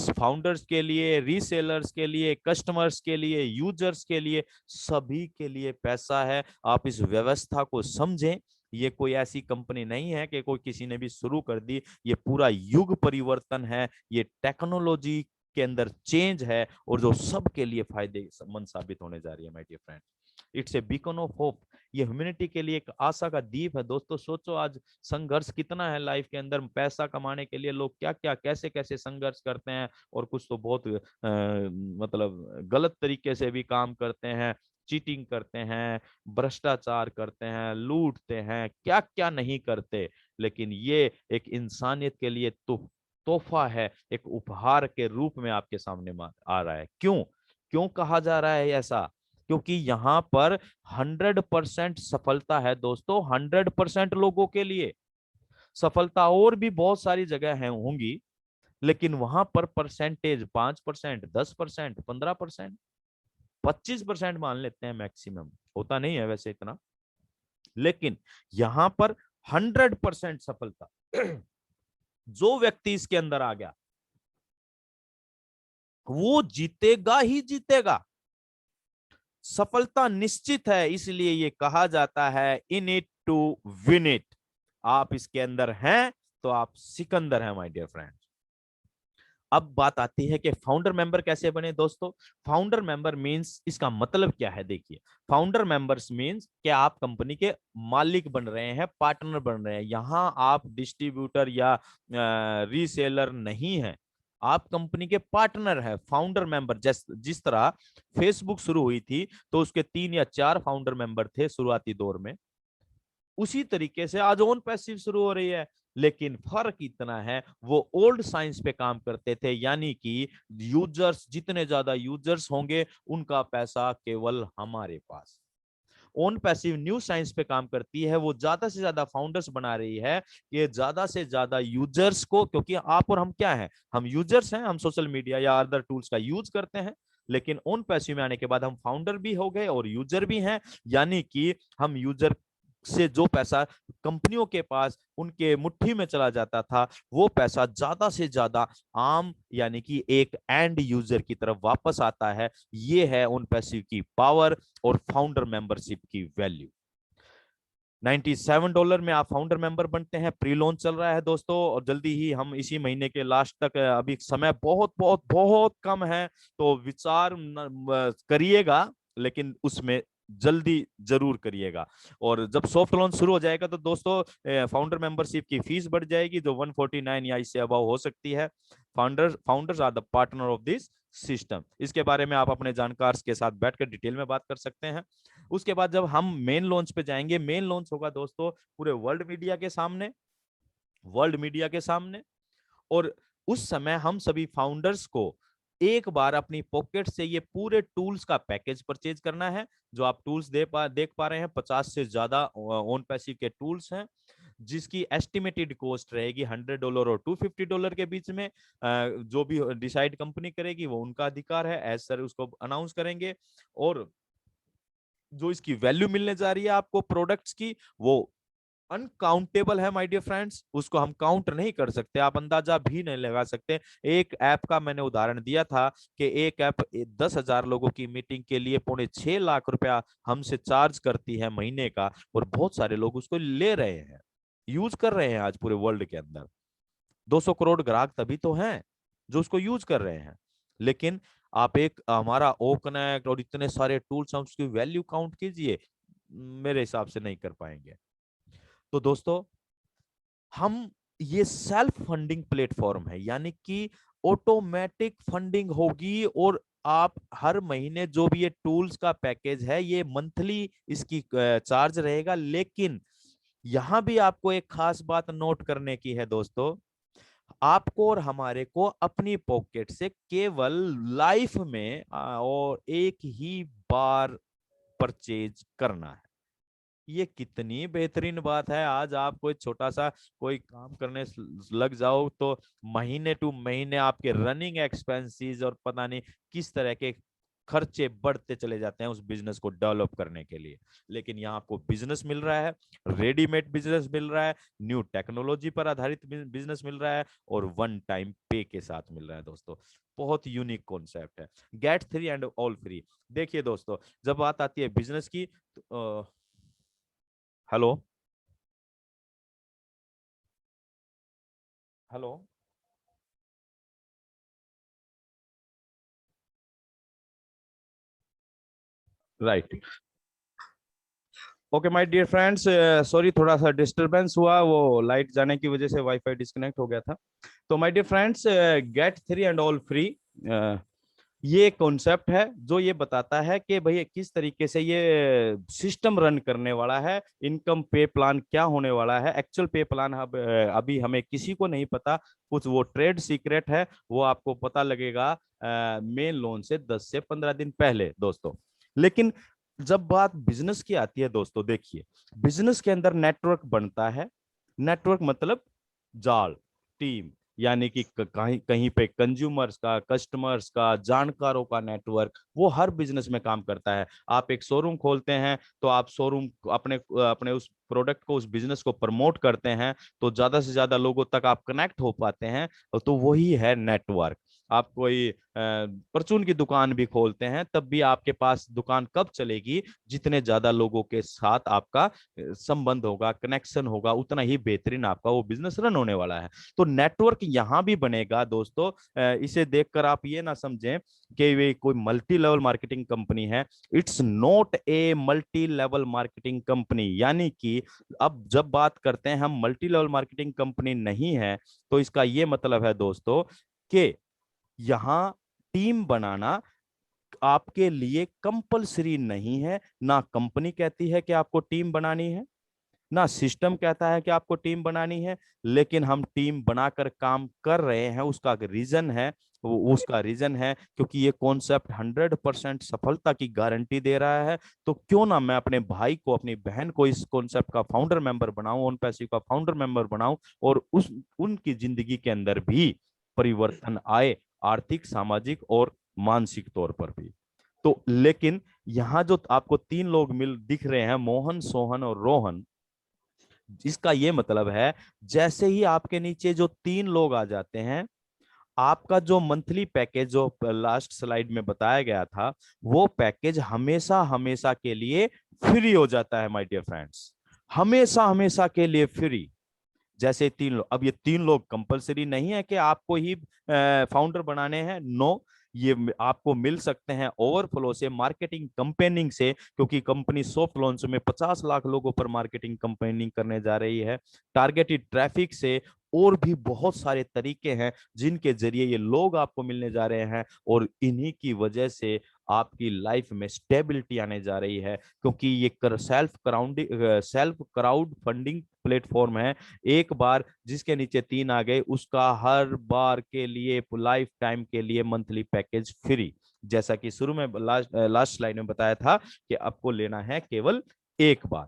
फाउंडर्स के लिए, रीसेलर्स के लिए, कस्टमर्स के लिए, यूजर्स के लिए, सभी के लिए पैसा है। आप इस व्यवस्था को समझें। ये कोई ऐसी कंपनी नहीं है कि कोई किसी ने भी शुरू कर दी, ये पूरा युग परिवर्तन है, ये टेक्नोलॉजी के अंदर चेंज है, और जो सबके लिए फायदेमंद साबित होने जा रही है। My dear friend, it's a beacon of hope. ये ह्यूमैनिटी के लिए एक आशा का दीप है दोस्तों। सोचो आज संघर्ष कितना है लाइफ के अंदर, पैसा कमाने के लिए लोग क्या क्या कैसे कैसे संघर्ष करते हैं, और कुछ तो बहुत मतलब गलत तरीके से भी काम करते हैं। चीटिंग करते हैं, भ्रष्टाचार करते हैं, लूटते हैं, क्या क्या नहीं करते, लेकिन ये एक इंसानियत के लिए तोहफा है, एक उपहार के रूप में आपके सामने आ रहा है। क्यों क्यों कहा जा रहा है ऐसा? क्योंकि यहाँ पर 100% सफलता है दोस्तों, 100% लोगों के लिए सफलता और भी बहुत सारी जगह है होंगी, लेकिन वहां पर परसेंटेज 5%, 10%, 15%, 25% मान लेते हैं मैक्सिमम, होता नहीं है वैसे इतना, लेकिन यहां पर 100% सफलता। जो व्यक्ति इसके अंदर आ गया वो जीतेगा ही जीतेगा, सफलता निश्चित है। इसलिए ये कहा जाता है in it to win it. आप इसके अंदर हैं तो आप सिकंदर हैं माय डियर फ्रेंड्स। अब बात आती है कि फाउंडर मेंबर कैसे बने दोस्तों। फाउंडर मेंबर मींस, इसका मतलब क्या है? देखिए, फाउंडर मेंबर्स मींस कि आप कंपनी के मालिक बन रहे हैं, पार्टनर बन रहे हैं। यहां आप डिस्ट्रीब्यूटर या रीसेलर नहीं है, आप कंपनी के पार्टनर है, फाउंडर मेंबर। जिस तरह फेसबुक शुरू हुई थी तो उसके 3 या 4 फाउंडर मेंबर थे शुरुआती दौर में, उसी तरीके से आज ओन पैसिव शुरू हो रही है। लेकिन फर्क इतना है, वो ओल्ड साइंस पे काम करते थे, यानी कि यूजर्स, जितने ज्यादा यूजर्स होंगे उनका पैसा केवल हमारे पास। ओन पैसिव न्यू साइंस पे काम करती है, वो ज्यादा से ज्यादा फाउंडर्स बना रही है कि ज्यादा से ज्यादा यूजर्स को, क्योंकि आप और हम क्या हैं, हम यूजर्स हैं, हम सोशल मीडिया या अदर टूल्स का यूज करते हैं। लेकिन ओन पैसिव में आने के बाद हम फाउंडर भी हो गए और यूजर भी हैं, यानी कि हम यूजर से जो पैसा कंपनियों के पास उनके मुट्ठी में चला जाता था, वो पैसा ज्यादा से ज्यादा आम यानी कि एक एंड यूजर की तरफ वापस आता है। ये है ओन पैसिव की पावर और फाउंडर मेंबरशिप की वैल्यू। $97 में आप फाउंडर मेंबर बनते हैं। प्री लॉन्च चल रहा है दोस्तों, और जल्दी ही हम इसी महीने के लास्ट तक, अभी समय बहुत बहुत बहुत कम है, तो विचार करिएगा, लेकिन उसमें जल्दी जरूर करिएगा। और जब सॉफ्ट लॉन्च शुरू हो जाएगा तो दोस्तों फाउंडर मेंबरशिप की फीस बढ़ जाएगी, जो 149 या इससे अबव हो सकती है। Founders are the partner of this system. इसके बारे में आप अपने जानकार के साथ बैठकर डिटेल में बात कर सकते हैं। उसके बाद जब हम मेन लॉन्च पे जाएंगे, मेन लॉन्च होगा दोस्तों पूरे वर्ल्ड मीडिया के सामने, और उस समय हम सभी फाउंडर्स को एक बार अपनी पॉकेट से ये पूरे टूल्स का पैकेज परचेज करना है। जो आप टूल्स देख पा रहे हैं, 50 से ज्यादा ओन पैसिव के टूल्स हैं, जिसकी एस्टिमेटेड कॉस्ट रहेगी $100 और $250 के बीच में। जो भी डिसाइड कंपनी करेगी वो उनका अधिकार है, एज सर उसको अनाउंस करेंगे। और जो इसकी वैल्यू मिलने जा रही है आपको प्रोडक्ट्स की, वो अनकाउंटेबल है माय डियर फ्रेंड्स, उसको हम काउंट नहीं कर सकते, आप अंदाजा भी नहीं लगा सकते। एक ऐप का मैंने उदाहरण दिया था कि एक ऐप 10,000 लोगों की मीटिंग के लिए 6.25 लाख रुपया हमसे चार्ज करती है महीने का, और बहुत सारे लोग उसको ले रहे हैं, यूज कर रहे हैं आज पूरे वर्ल्ड के अंदर। 200 करोड़ ग्राहक तभी तो हैं जो उसको यूज कर रहे हैं। लेकिन आप एक हमारा ओ कनेक्ट और इतने सारे टूल्स हैं, उसकी वैल्यू काउंट कीजिए, मेरे हिसाब से नहीं कर पाएंगे। तो दोस्तों, हम ये सेल्फ फंडिंग प्लेटफॉर्म है, यानी कि ऑटोमेटिक फंडिंग होगी, और आप हर महीने जो भी ये टूल्स का पैकेज है, ये मंथली इसकी चार्ज रहेगा। लेकिन यहां भी आपको एक खास बात नोट करने की है दोस्तों, आपको और हमारे को अपनी पॉकेट से केवल लाइफ में और एक ही बार परचेज करना है। ये कितनी बेहतरीन बात है। आज आप कोई छोटा सा कोई काम करने लग जाओ तो महीने टू महीने आपके रनिंग एक्सपेंसेस और पता नहीं किस तरह के खर्चे बढ़ते चले जाते हैं उस बिजनेस को डेवलप करने के लिए। लेकिन यहाँ आपको बिजनेस मिल रहा है, रेडीमेड बिजनेस मिल रहा है, न्यू टेक्नोलॉजी पर आधारित बिजनेस मिल रहा है, और वन टाइम पे के साथ मिल रहा है दोस्तों। बहुत यूनिक कॉन्सेप्ट है, गेट 3 एंड ऑल फ्री। देखिए दोस्तों, जब बात आती है बिजनेस की, hello hello right, okay my dear friends, sorry थोड़ा सा डिस्टरबेंस हुआ, वो लाइट जाने की वजह से वाईफाई डिस्कनेक्ट हो गया था। तो my dear friends, get 3 and all free, ये कॉन्सेप्ट है जो ये बताता है कि भैया किस तरीके से ये सिस्टम रन करने वाला है, इनकम पे प्लान क्या होने वाला है। एक्चुअल पे प्लान अभी हमें किसी को नहीं पता, कुछ वो ट्रेड सीक्रेट है, वो आपको पता लगेगा मेन लोन से 10 से 15 दिन पहले दोस्तों। लेकिन जब बात बिजनेस की आती है दोस्तों, देखिए बिजनेस के अंदर नेटवर्क बनता है। नेटवर्क मतलब जाल, टीम, यानी कि कहीं कहीं पे कंज्यूमर्स का, कस्टमर्स का, जानकारों का नेटवर्क, वो हर बिजनेस में काम करता है। आप एक शोरूम खोलते हैं तो आप शोरूम अपने अपने उस प्रोडक्ट को, उस बिजनेस को प्रमोट करते हैं, तो ज्यादा से ज्यादा लोगों तक आप कनेक्ट हो पाते हैं, तो वही है नेटवर्क। आप कोई परचून की दुकान भी खोलते हैं तब भी आपके पास दुकान कब चलेगी, जितने ज्यादा लोगों के साथ आपका संबंध होगा, कनेक्शन होगा, उतना ही बेहतरीन आपका वो बिजनेस रन होने वाला है। तो नेटवर्क यहां भी बनेगा दोस्तों। इसे देखकर आप ये ना समझें कि वे कोई मल्टी लेवल मार्केटिंग कंपनी है। It's not a multi level marketing company, यानी कि अब जब बात करते हैं हम मल्टी लेवल मार्केटिंग कंपनी नहीं है, तो इसका ये मतलब है दोस्तों कि यहां टीम बनाना आपके लिए कंपलसरी नहीं है। ना कंपनी कहती है कि आपको टीम बनानी है, ना सिस्टम कहता है कि आपको टीम बनानी है, लेकिन हम टीम बनाकर काम कर रहे हैं। उसका रीजन है, वो उसका रीजन है क्योंकि ये कॉन्सेप्ट 100% सफलता की गारंटी दे रहा है। तो क्यों ना मैं अपने भाई को, अपनी बहन को इस कॉन्सेप्ट का फाउंडर मेंबर बनाऊं, ओन पैसिव का फाउंडर मेंबर बनाऊं, और उस उनकी जिंदगी के अंदर भी परिवर्तन आए, आर्थिक, सामाजिक और मानसिक तौर पर भी। तो लेकिन यहाँ जो आपको तीन लोग मिल दिख रहे हैं, मोहन, सोहन और रोहन, इसका ये मतलब है जैसे ही आपके नीचे जो तीन लोग आ जाते हैं, आपका जो मंथली पैकेज जो लास्ट स्लाइड में बताया गया था, वो पैकेज हमेशा हमेशा के लिए फ्री हो जाता है माय डियर फ्रेंड्स। हमेशा हमेशा के लिए फ्री। जैसे तीन लोग, अब ये तीन लोग कंपलसरी नहीं है कि आपको ही फाउंडर बनाने हैं, नो। ये आपको मिल सकते हैं ओवरफ्लो से, मार्केटिंग कंपेनिंग से, क्योंकि कंपनी सॉफ्ट लॉन्च में 50 लाख लोगों पर मार्केटिंग कंपेनिंग करने जा रही है, टारगेटेड ट्रैफिक से, और भी बहुत सारे तरीके हैं जिनके जरिए ये लोग आपको मिलने जा रहे हैं। और इन्हीं की वजह से आपकी लाइफ में स्टेबिलिटी आने जा रही है, क्योंकि ये सेल्फ क्राउड फंडिंग प्लेटफॉर्म है। एक बार जिसके नीचे तीन आ गए, उसका हर बार के लिए, लाइफ टाइम के लिए मंथली पैकेज फ्री। जैसा कि शुरू में लास्ट स्लाइड में बताया था कि आपको लेना है केवल एक बार।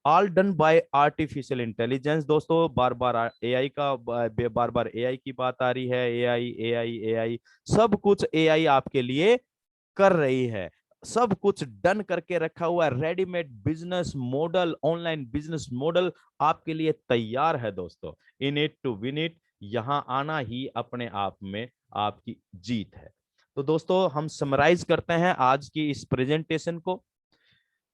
All done by artificial intelligence दोस्तों। बार बार एआई का, बार बार एआई की बात आ रही है। एआई एआई एआई, सब कुछ एआई आपके लिए कर रही है। सब कुछ डन करके रखा हुआ है। Readymade business model, online business model आपके लिए तैयार है दोस्तों। In it to win it, यहां आना ही अपने आप में आपकी जीत है। तो दोस्तों हम समराइज करते हैं आज की इस प्रेजेंटेशन को।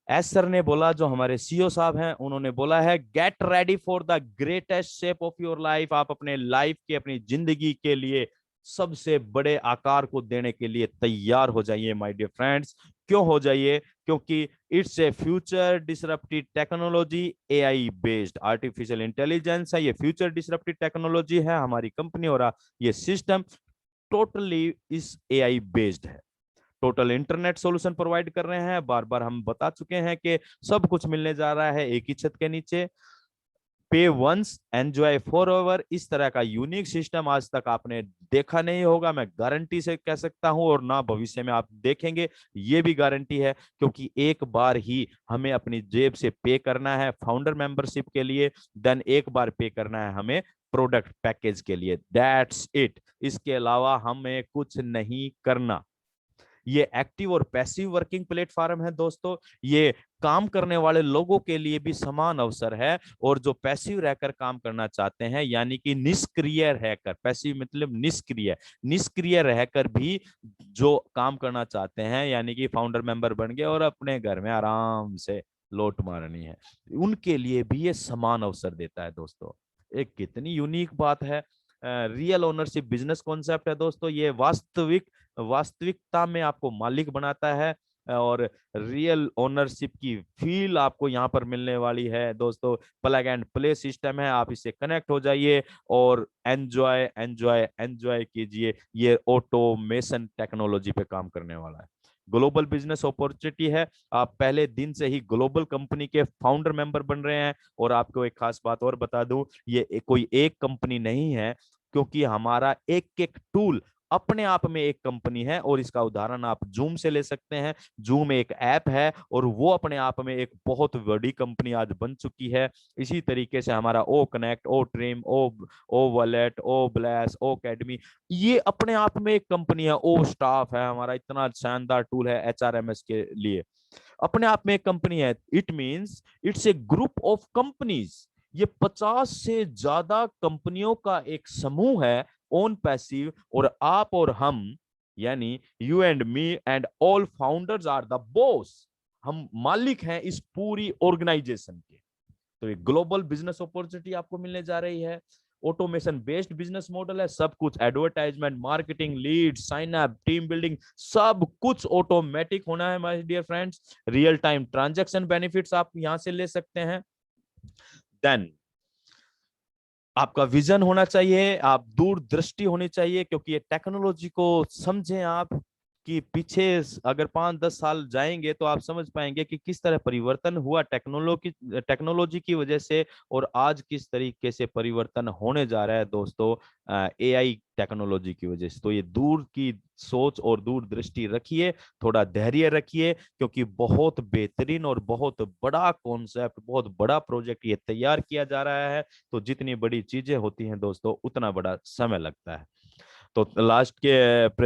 एस सर ने बोला, जो हमारे सीईओ साहब हैं, उन्होंने बोला है get ready for the greatest shape of your life. आप अपने लाइफ के, अपनी जिंदगी के लिए सबसे बड़े आकार को देने के लिए तैयार हो जाइए माय डियर फ्रेंड्स। क्यों हो जाइए? क्योंकि it's a future disruptive technology, AI based artificial intelligence है। ये फ्यूचर डिसरप्टिव टेक्नोलॉजी है। हमारी कंपनी और ये सिस्टम टोटली इस एआई बेस्ड है। टोटल इंटरनेट सॉल्यूशन प्रोवाइड कर रहे हैं। बार बार हम बता चुके हैं कि सब कुछ मिलने जा रहा है एक ही छत के नीचे। पे वंस एंजॉय फॉर एवर, इस तरह का यूनिक सिस्टम आज तक आपने देखा नहीं होगा, मैं गारंटी से कह सकता हूं, और ना भविष्य में आप देखेंगे, ये भी गारंटी है। क्योंकि एक बार ही हमें अपनी जेब से पे करना है फाउंडर मेंबरशिप के लिए, देन एक बार पे करना है हमें प्रोडक्ट पैकेज के लिए। That's it. इसके अलावा हमें कुछ नहीं करना। ये एक्टिव और पैसिव वर्किंग प्लेटफॉर्म है दोस्तों। ये काम करने वाले लोगों के लिए भी समान अवसर है, और जो पैसिव रहकर काम करना चाहते हैं, यानी कि निष्क्रिय रहकर, पैसिव मतलब निष्क्रिय, निष्क्रिय रहकर भी जो काम करना चाहते हैं, यानी कि फाउंडर मेंबर बन गए और अपने घर में आराम से लोट मारनी है, उनके लिए भी ये समान अवसर देता है दोस्तों। एक कितनी यूनिक बात है। रियल ओनरशिप बिजनेस कॉन्सेप्ट है दोस्तों। ये वास्तविकता में आपको मालिक बनाता है। और रियल ओनरशिप की फील आपको यहाँ पर मिलने वाली है दोस्तों। प्लग एंड प्ले सिस्टम है, आप इससे कनेक्ट हो जाइए और एंजॉय एंजॉय एंजॉय कीजिए। ये ऑटोमेशन टेक्नोलॉजी पे काम करने वाला है। ग्लोबल बिजनेस अपॉर्चुनिटी है, आप पहले दिन से ही ग्लोबल कंपनी के फाउंडर मेंबर बन रहे हैं। और आपको एक खास बात और बता दूं, ये कोई एक कंपनी नहीं है, क्योंकि हमारा एक एक टूल अपने आप में एक कंपनी है। और इसका उदाहरण आप जूम से ले सकते हैं। जूम एक ऐप है और वो अपने आप में एक बहुत बड़ी कंपनी आज बन चुकी है। इसी तरीके से हमारा ओ कनेक्ट, ओ ट्रिम, ओ वॉलेट, ओ ब्लेस, ओ अकेडमी, ये अपने आप में एक कंपनी है। ओ स्टाफ है हमारा, इतना शानदार टूल है एचआरएमएस के लिए, अपने आप में एक कंपनी है। It means it's a group of companies. ये 50 से ज्यादा कंपनियों का एक समूह है ओन पैसिव। और आप और हम, यानी you and me and all founders are the boss, हम मालिक हैं इस पूरी ऑर्गेनाइजेशन के। तो एक ग्लोबल बिजनेस अपॉर्चुनिटी आपको मिलने जा रही है। ऑटोमेशन बेस्ड बिजनेस मॉडल है, सब कुछ advertisement, marketing, lead, sign up, team building, सब कुछ ऑटोमेटिक होना है my dear friends. Real time transaction benefits आप यहां से ले सकते हैं। देन आपका विजन होना चाहिए, आप दूरदृष्टि होनी चाहिए, क्योंकि ये टेक्नोलॉजी को समझें आप कि पीछे अगर 5-10 साल जाएंगे तो आप समझ पाएंगे कि किस तरह परिवर्तन हुआ टेक्नोलॉजी की वजह से, और आज किस तरीके से परिवर्तन होने जा रहा है दोस्तों एआई टेक्नोलॉजी की वजह से। तो ये दूर की सोच और दूरदृष्टि रखिए, थोड़ा धैर्य रखिए, क्योंकि बहुत बेहतरीन और बहुत बड़ा कॉन्सेप्ट, बहुत बड़ा प्रोजेक्ट ये तैयार किया जा रहा है। तो जितनी बड़ी चीजें होती हैं दोस्तों, उतना बड़ा समय लगता है। तो लास्ट के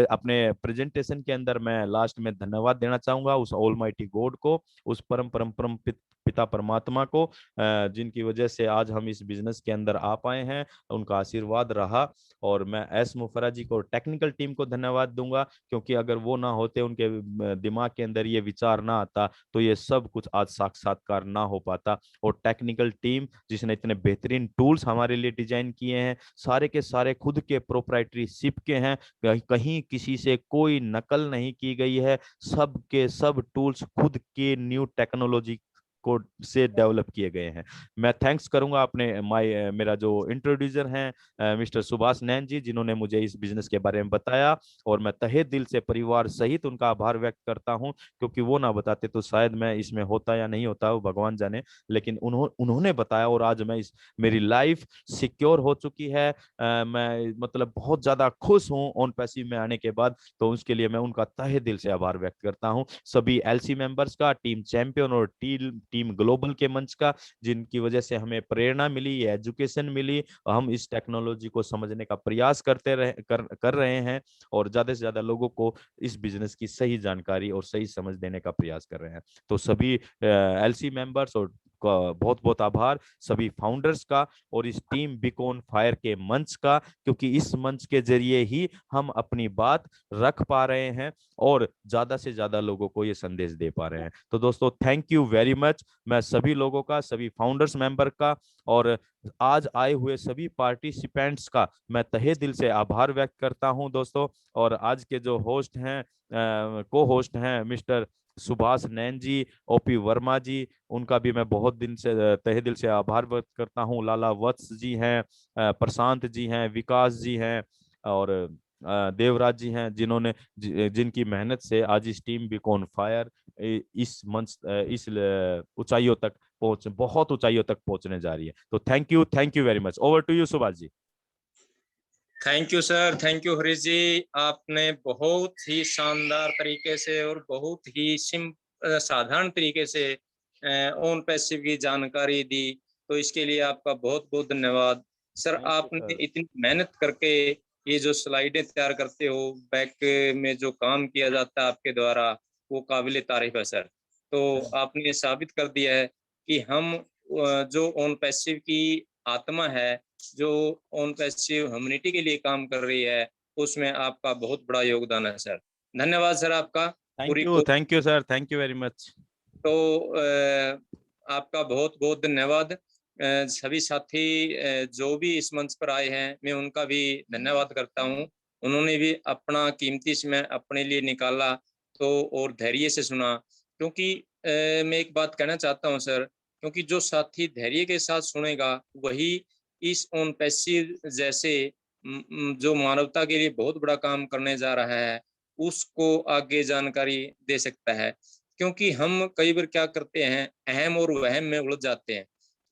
अपने प्रेजेंटेशन के अंदर मैं लास्ट में धन्यवाद देना चाहूंगा उस ऑलमाइटी गॉड को, उस परम परम परम पिता परमात्मा को, जिनकी वजह से आज हम इस बिजनेस के अंदर आ पाए हैं, उनका आशीर्वाद रहा। और मैं एस मुफरा जी को, टेक्निकल टीम को धन्यवाद दूंगा, क्योंकि अगर वो ना होते, उनके दिमाग के अंदर ये विचार ना आता, तो ये सब कुछ आज साक्षात्कार ना हो पाता। और टेक्निकल टीम जिसने इतने बेहतरीन टूल्स हमारे लिए डिजाइन किए हैं, सारे के सारे खुद के प्रोप्राइटरी शिप के हैं, कहीं किसी से कोई नकल नहीं की गई है। सब के सब टूल्स खुद के न्यू टेक्नोलॉजी को से डेवलप किए गए हैं। मैं थैंक्स करूंगा अपने मेरा जो इंट्रोड्यूसर हैं मिस्टर सुभाष नैन जी, जिन्होंने मुझे इस बिजनेस के बारे में बताया। और मैं तहे दिल से परिवार सहित उनका आभार व्यक्त करता हूं, क्योंकि वो ना बताते तो शायद मैं इसमें होता या नहीं होता, वो भगवान जाने। लेकिन उन्होंने बताया, और आज मैं मेरी लाइफ सिक्योर हो चुकी है। मैं मतलब बहुत ज्यादा खुश हूं ऑन पैसिव में आने के बाद। तो उसके लिए मैं उनका तहे दिल से आभार व्यक्त करता हूं, सभी एलसी मेंबर्स का, टीम चैंपियन और टीम ग्लोबल के मंच का, जिनकी वजह से हमें प्रेरणा मिली, एजुकेशन मिली, हम इस टेक्नोलॉजी को समझने का प्रयास कर रहे हैं, और ज्यादा से ज्यादा लोगों को इस बिजनेस की सही जानकारी और सही समझ देने का प्रयास कर रहे हैं। तो सभी एलसी मेंबर्स और बहुत बहुत आभार सभी फाउंडर्स का, और इस टीम बिकॉन फायर के मंच का, क्योंकि इस मंच के जरिए ही हम अपनी बात रख पा रहे हैं और ज्यादा से ज्यादा लोगों को ये संदेश दे पा रहे हैं। तो दोस्तों थैंक यू वेरी मच। मैं सभी लोगों का, सभी फाउंडर्स मेंबर का, और आज आए हुए सभी पार्टिसिपेंट्स का मैं तहे दिल से आभार व्यक्त करता हूं दोस्तों। और आज के जो होस्ट हैं, को होस्ट हैं मिस्टर सुभाष नैन जी, ओपी वर्मा जी, उनका भी मैं बहुत दिन से तहे दिल से आभार व्यक्त करता हूँ। लाला वत्स जी हैं, प्रशांत जी हैं, विकास जी हैं, और देवराज जी हैं, जिनकी मेहनत से आज इस टीम बिकॉन फायर इस मंच, इस ऊंचाइयों तक बहुत ऊंचाइयों तक पहुंचने जा रही है। तो thank you very much. Over to you Subhash ji. Thank you sir, thank you Harish ji. आपने बहुत ही शानदार तरीके से और बहुत ही साधारण तरीके से ऑन पैसिव की जानकारी दी, तो इसके लिए आपका बहुत बहुत धन्यवाद सर। आपने इतनी मेहनत करके ये जो स्लाइडें तैयार करते हो, बैक में जो काम किया जाता है आपके द्वारा, वो काबिल तारीफ है सर। तो आपने ये साबित कर दिया है कि हम जो ऑन पैसिव की आत्मा है, जो ऑन पैसिव ह्यूमैनिटी के लिए काम कर रही है, उसमें आपका बहुत बड़ा योगदान है सर। धन्यवाद सर आपका। Thank you sir, thank you very much. तो आपका बहुत बहुत धन्यवाद। सभी साथी जो भी इस मंच पर आए हैं, मैं उनका भी धन्यवाद करता हूं। उन्होंने भी अपना कीमती समय अपने लिए निकाला, तो और धैर्य से सुना, क्योंकि मैं एक बात कहना चाहता हूं सर, क्योंकि जो साथी धैर्य के साथ सुनेगा वही इस ऑन पैसिव जैसे जो मानवता के लिए बहुत बड़ा काम करने जा रहा है उसको आगे जानकारी दे सकता है। क्योंकि हम कई बार क्या करते हैं, अहम और वहम में उलझ जाते हैं,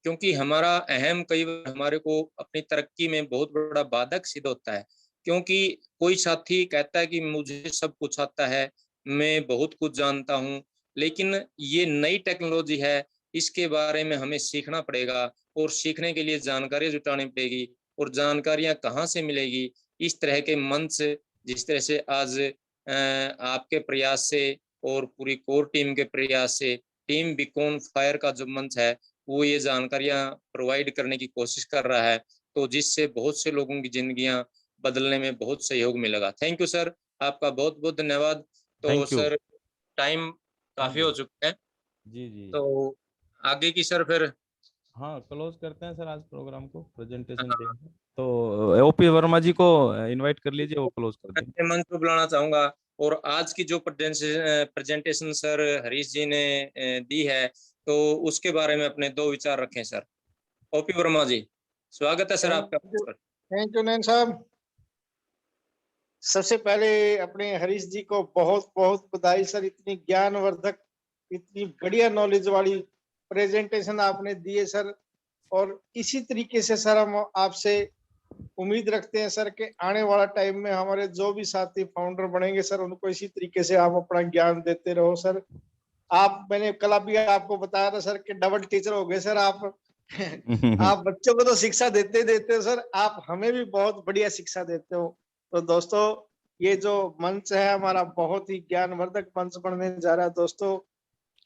क्योंकि हमारा अहम कई बार हमारे को अपनी तरक्की में बहुत बड़ा बाधक सिद्ध होता है। क्योंकि कोई साथी कहता है कि मुझे सब कुछ आता है, मैं बहुत कुछ जानता हूँ, लेकिन ये नई टेक्नोलॉजी है, इसके बारे में हमें सीखना पड़ेगा और सीखने के लिए जानकारी जुटानी पड़ेगी। और जानकारियां कहाँ से मिलेगी? इस तरह के मंच जिस तरह से आज आपके प्रयास से और पूरी कोर टीम के प्रयास से टीम बीकॉन फायर का जो मंच है वो ये जानकारियां प्रोवाइड करने की कोशिश कर रहा है, तो जिससे बहुत से लोगों की जिंदगियां बदलने में बहुत सहयोग मिलेगा। थैंक यू सर, आपका बहुत बहुत धन्यवाद। तो थैंक यू। सर टाइम काफी हो चुका है, जी जी। तो आगे की सर फिर हाँ, क्लोज करते हैं सर आज प्रोग्राम को, प्रेजेंटेशन डे। तो ओपी वर्मा जी को इनवाइट कर लीजिए, वो क्लोज कर देंगे। मैं मंच पर बुलाना चाहूंगा। और आज की जो प्रेजेंटेशन सर हरीश जी ने दी है, तो उसके बारे में अपने दो विचार रखें सर। ओपी वर्मा जी, स्वागत है सर आपका। थैंक यू नैन साहब। सबसे पहले अपने हरीश जी को बहुत बहुत बधाई सर, इतनी ज्ञानवर्धक, इतनी बढ़िया नॉलेज वाली प्रेजेंटेशन आपने दी है सर। और इसी तरीके से सर हम आपसे उम्मीद रखते हैं सर कि आने वाला टाइम में हमारे जो भी साथी फाउंडर बनेंगे सर, उनको इसी तरीके से आप अपना ज्ञान देते रहो सर। आप, मैंने कल अभी आपको बताया था सर कि डबल टीचर हो गए सर आप। आप बच्चों को तो शिक्षा देते देते हो सर, आप हमें भी बहुत बढ़िया शिक्षा देते हो। तो दोस्तों, ये जो मंच है हमारा बहुत ही ज्ञानवर्धक मंच बनने जा रहा है दोस्तों।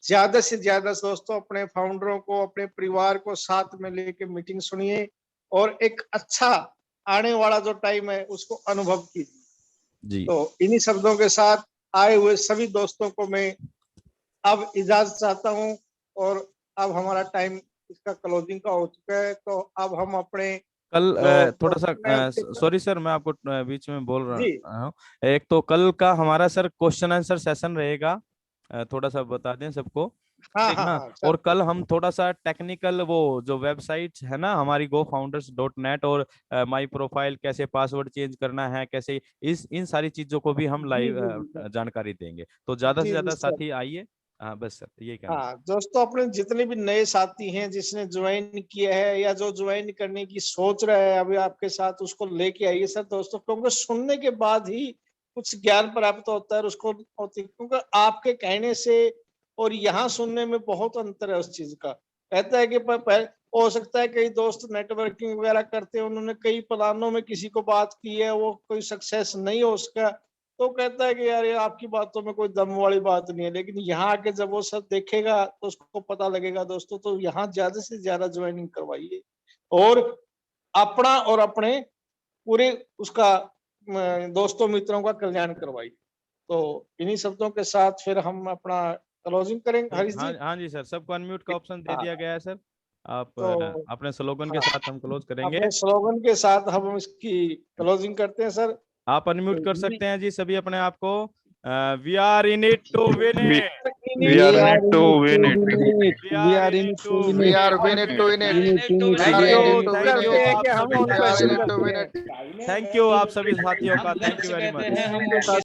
ज्यादा से ज्यादा दोस्तों अपने फाउंडरों को, अपने परिवार को साथ में लेके मीटिंग सुनिए और एक अच्छा आने वाला जो टाइम है उसको अनुभव कीजिए जी। तो इन्हीं शब्दों के साथ आए हुए सभी दोस्तों को मैं अब इजाजत चाहता हूं। और अब हमारा टाइम इसका क्लोजिंग का हो चुका है, तो अब हम अपने कल जो थोड़ा सा सॉरी सर, मैं आपको बीच में बोल जी रहा हूँ। एक तो कल का हमारा सर क्वेश्चन आंसर सेशन रहेगा, थोड़ा सा बता दें सबको, हाँ ठीक हाँ ना। हाँ सर। और कल हम थोड़ा सा टेक्निकल, वो जो वेबसाइट है ना हमारी gofounders.net, और माई प्रोफाइल कैसे पासवर्ड चेंज करना है, कैसे इस इन सारी चीजों को भी हम जी लाइव जी जी सर। जानकारी देंगे। तो ज्यादा से जी जी ज्यादा सर। साथी आइए। हाँ बस सर, यही कहना। हाँ दोस्तों, अपने जितने भी नए साथी हैं जिसने ज्वाइन किया है या जो ज्वाइन करने की सोच रहा है अभी आपके साथ, उसको लेके आइए सर दोस्तों, क्योंकि सुनने के बाद ही कुछ ज्ञान प्राप्त होता है उसको होती, क्योंकि आपके कहने से और यहाँ सुनने में बहुत अंतर है उस चीज का। कहता है कि हो सकता है कई दोस्त नेटवर्किंग वगैरह करते हैं, उन्होंने कई प्लानों में किसी को बात की है, वो कोई सक्सेस नहीं हो उसका, तो कहता है कि यार ये आपकी बातों में कोई दम वाली बात नहीं है। लेकिन यहाँ आके जब वो सब देखेगा तो उसको पता लगेगा दोस्तों। तो यहाँ ज्यादा से ज्यादा ज्वाइनिंग करवाइए और अपना और अपने पूरे उसका दोस्तों मित्रों का कल्याण करवाइए। तो इन्हीं शब्दों के साथ फिर हम अपना क्लोजिंग करेंगे हरीश हाँ जी। हाँ जी सर, सबको अनम्यूट का ऑप्शन दे हाँ, दिया गया है सर। आप तो अपने स्लोगन के हाँ, साथ हम क्लोज करेंगे। अपने स्लोगन के साथ हम इसकी क्लोजिंग करते हैं सर। आप अनम्यूट कर तो सकते हैं जी सभी अपने आप को। We are in it to win We, it. we are We in are it in to it to win it. win it. We We are are in in it it to to win We it. are win win it. it to win it. Win it, win it, thank We are you in win it it. to win करते it. हैं आप कि हम सभी on We साथियों are in passive it to करते win हैं। it. Thank you आप सभी साथियों का, थैंक यू वेरी मच। हैं हम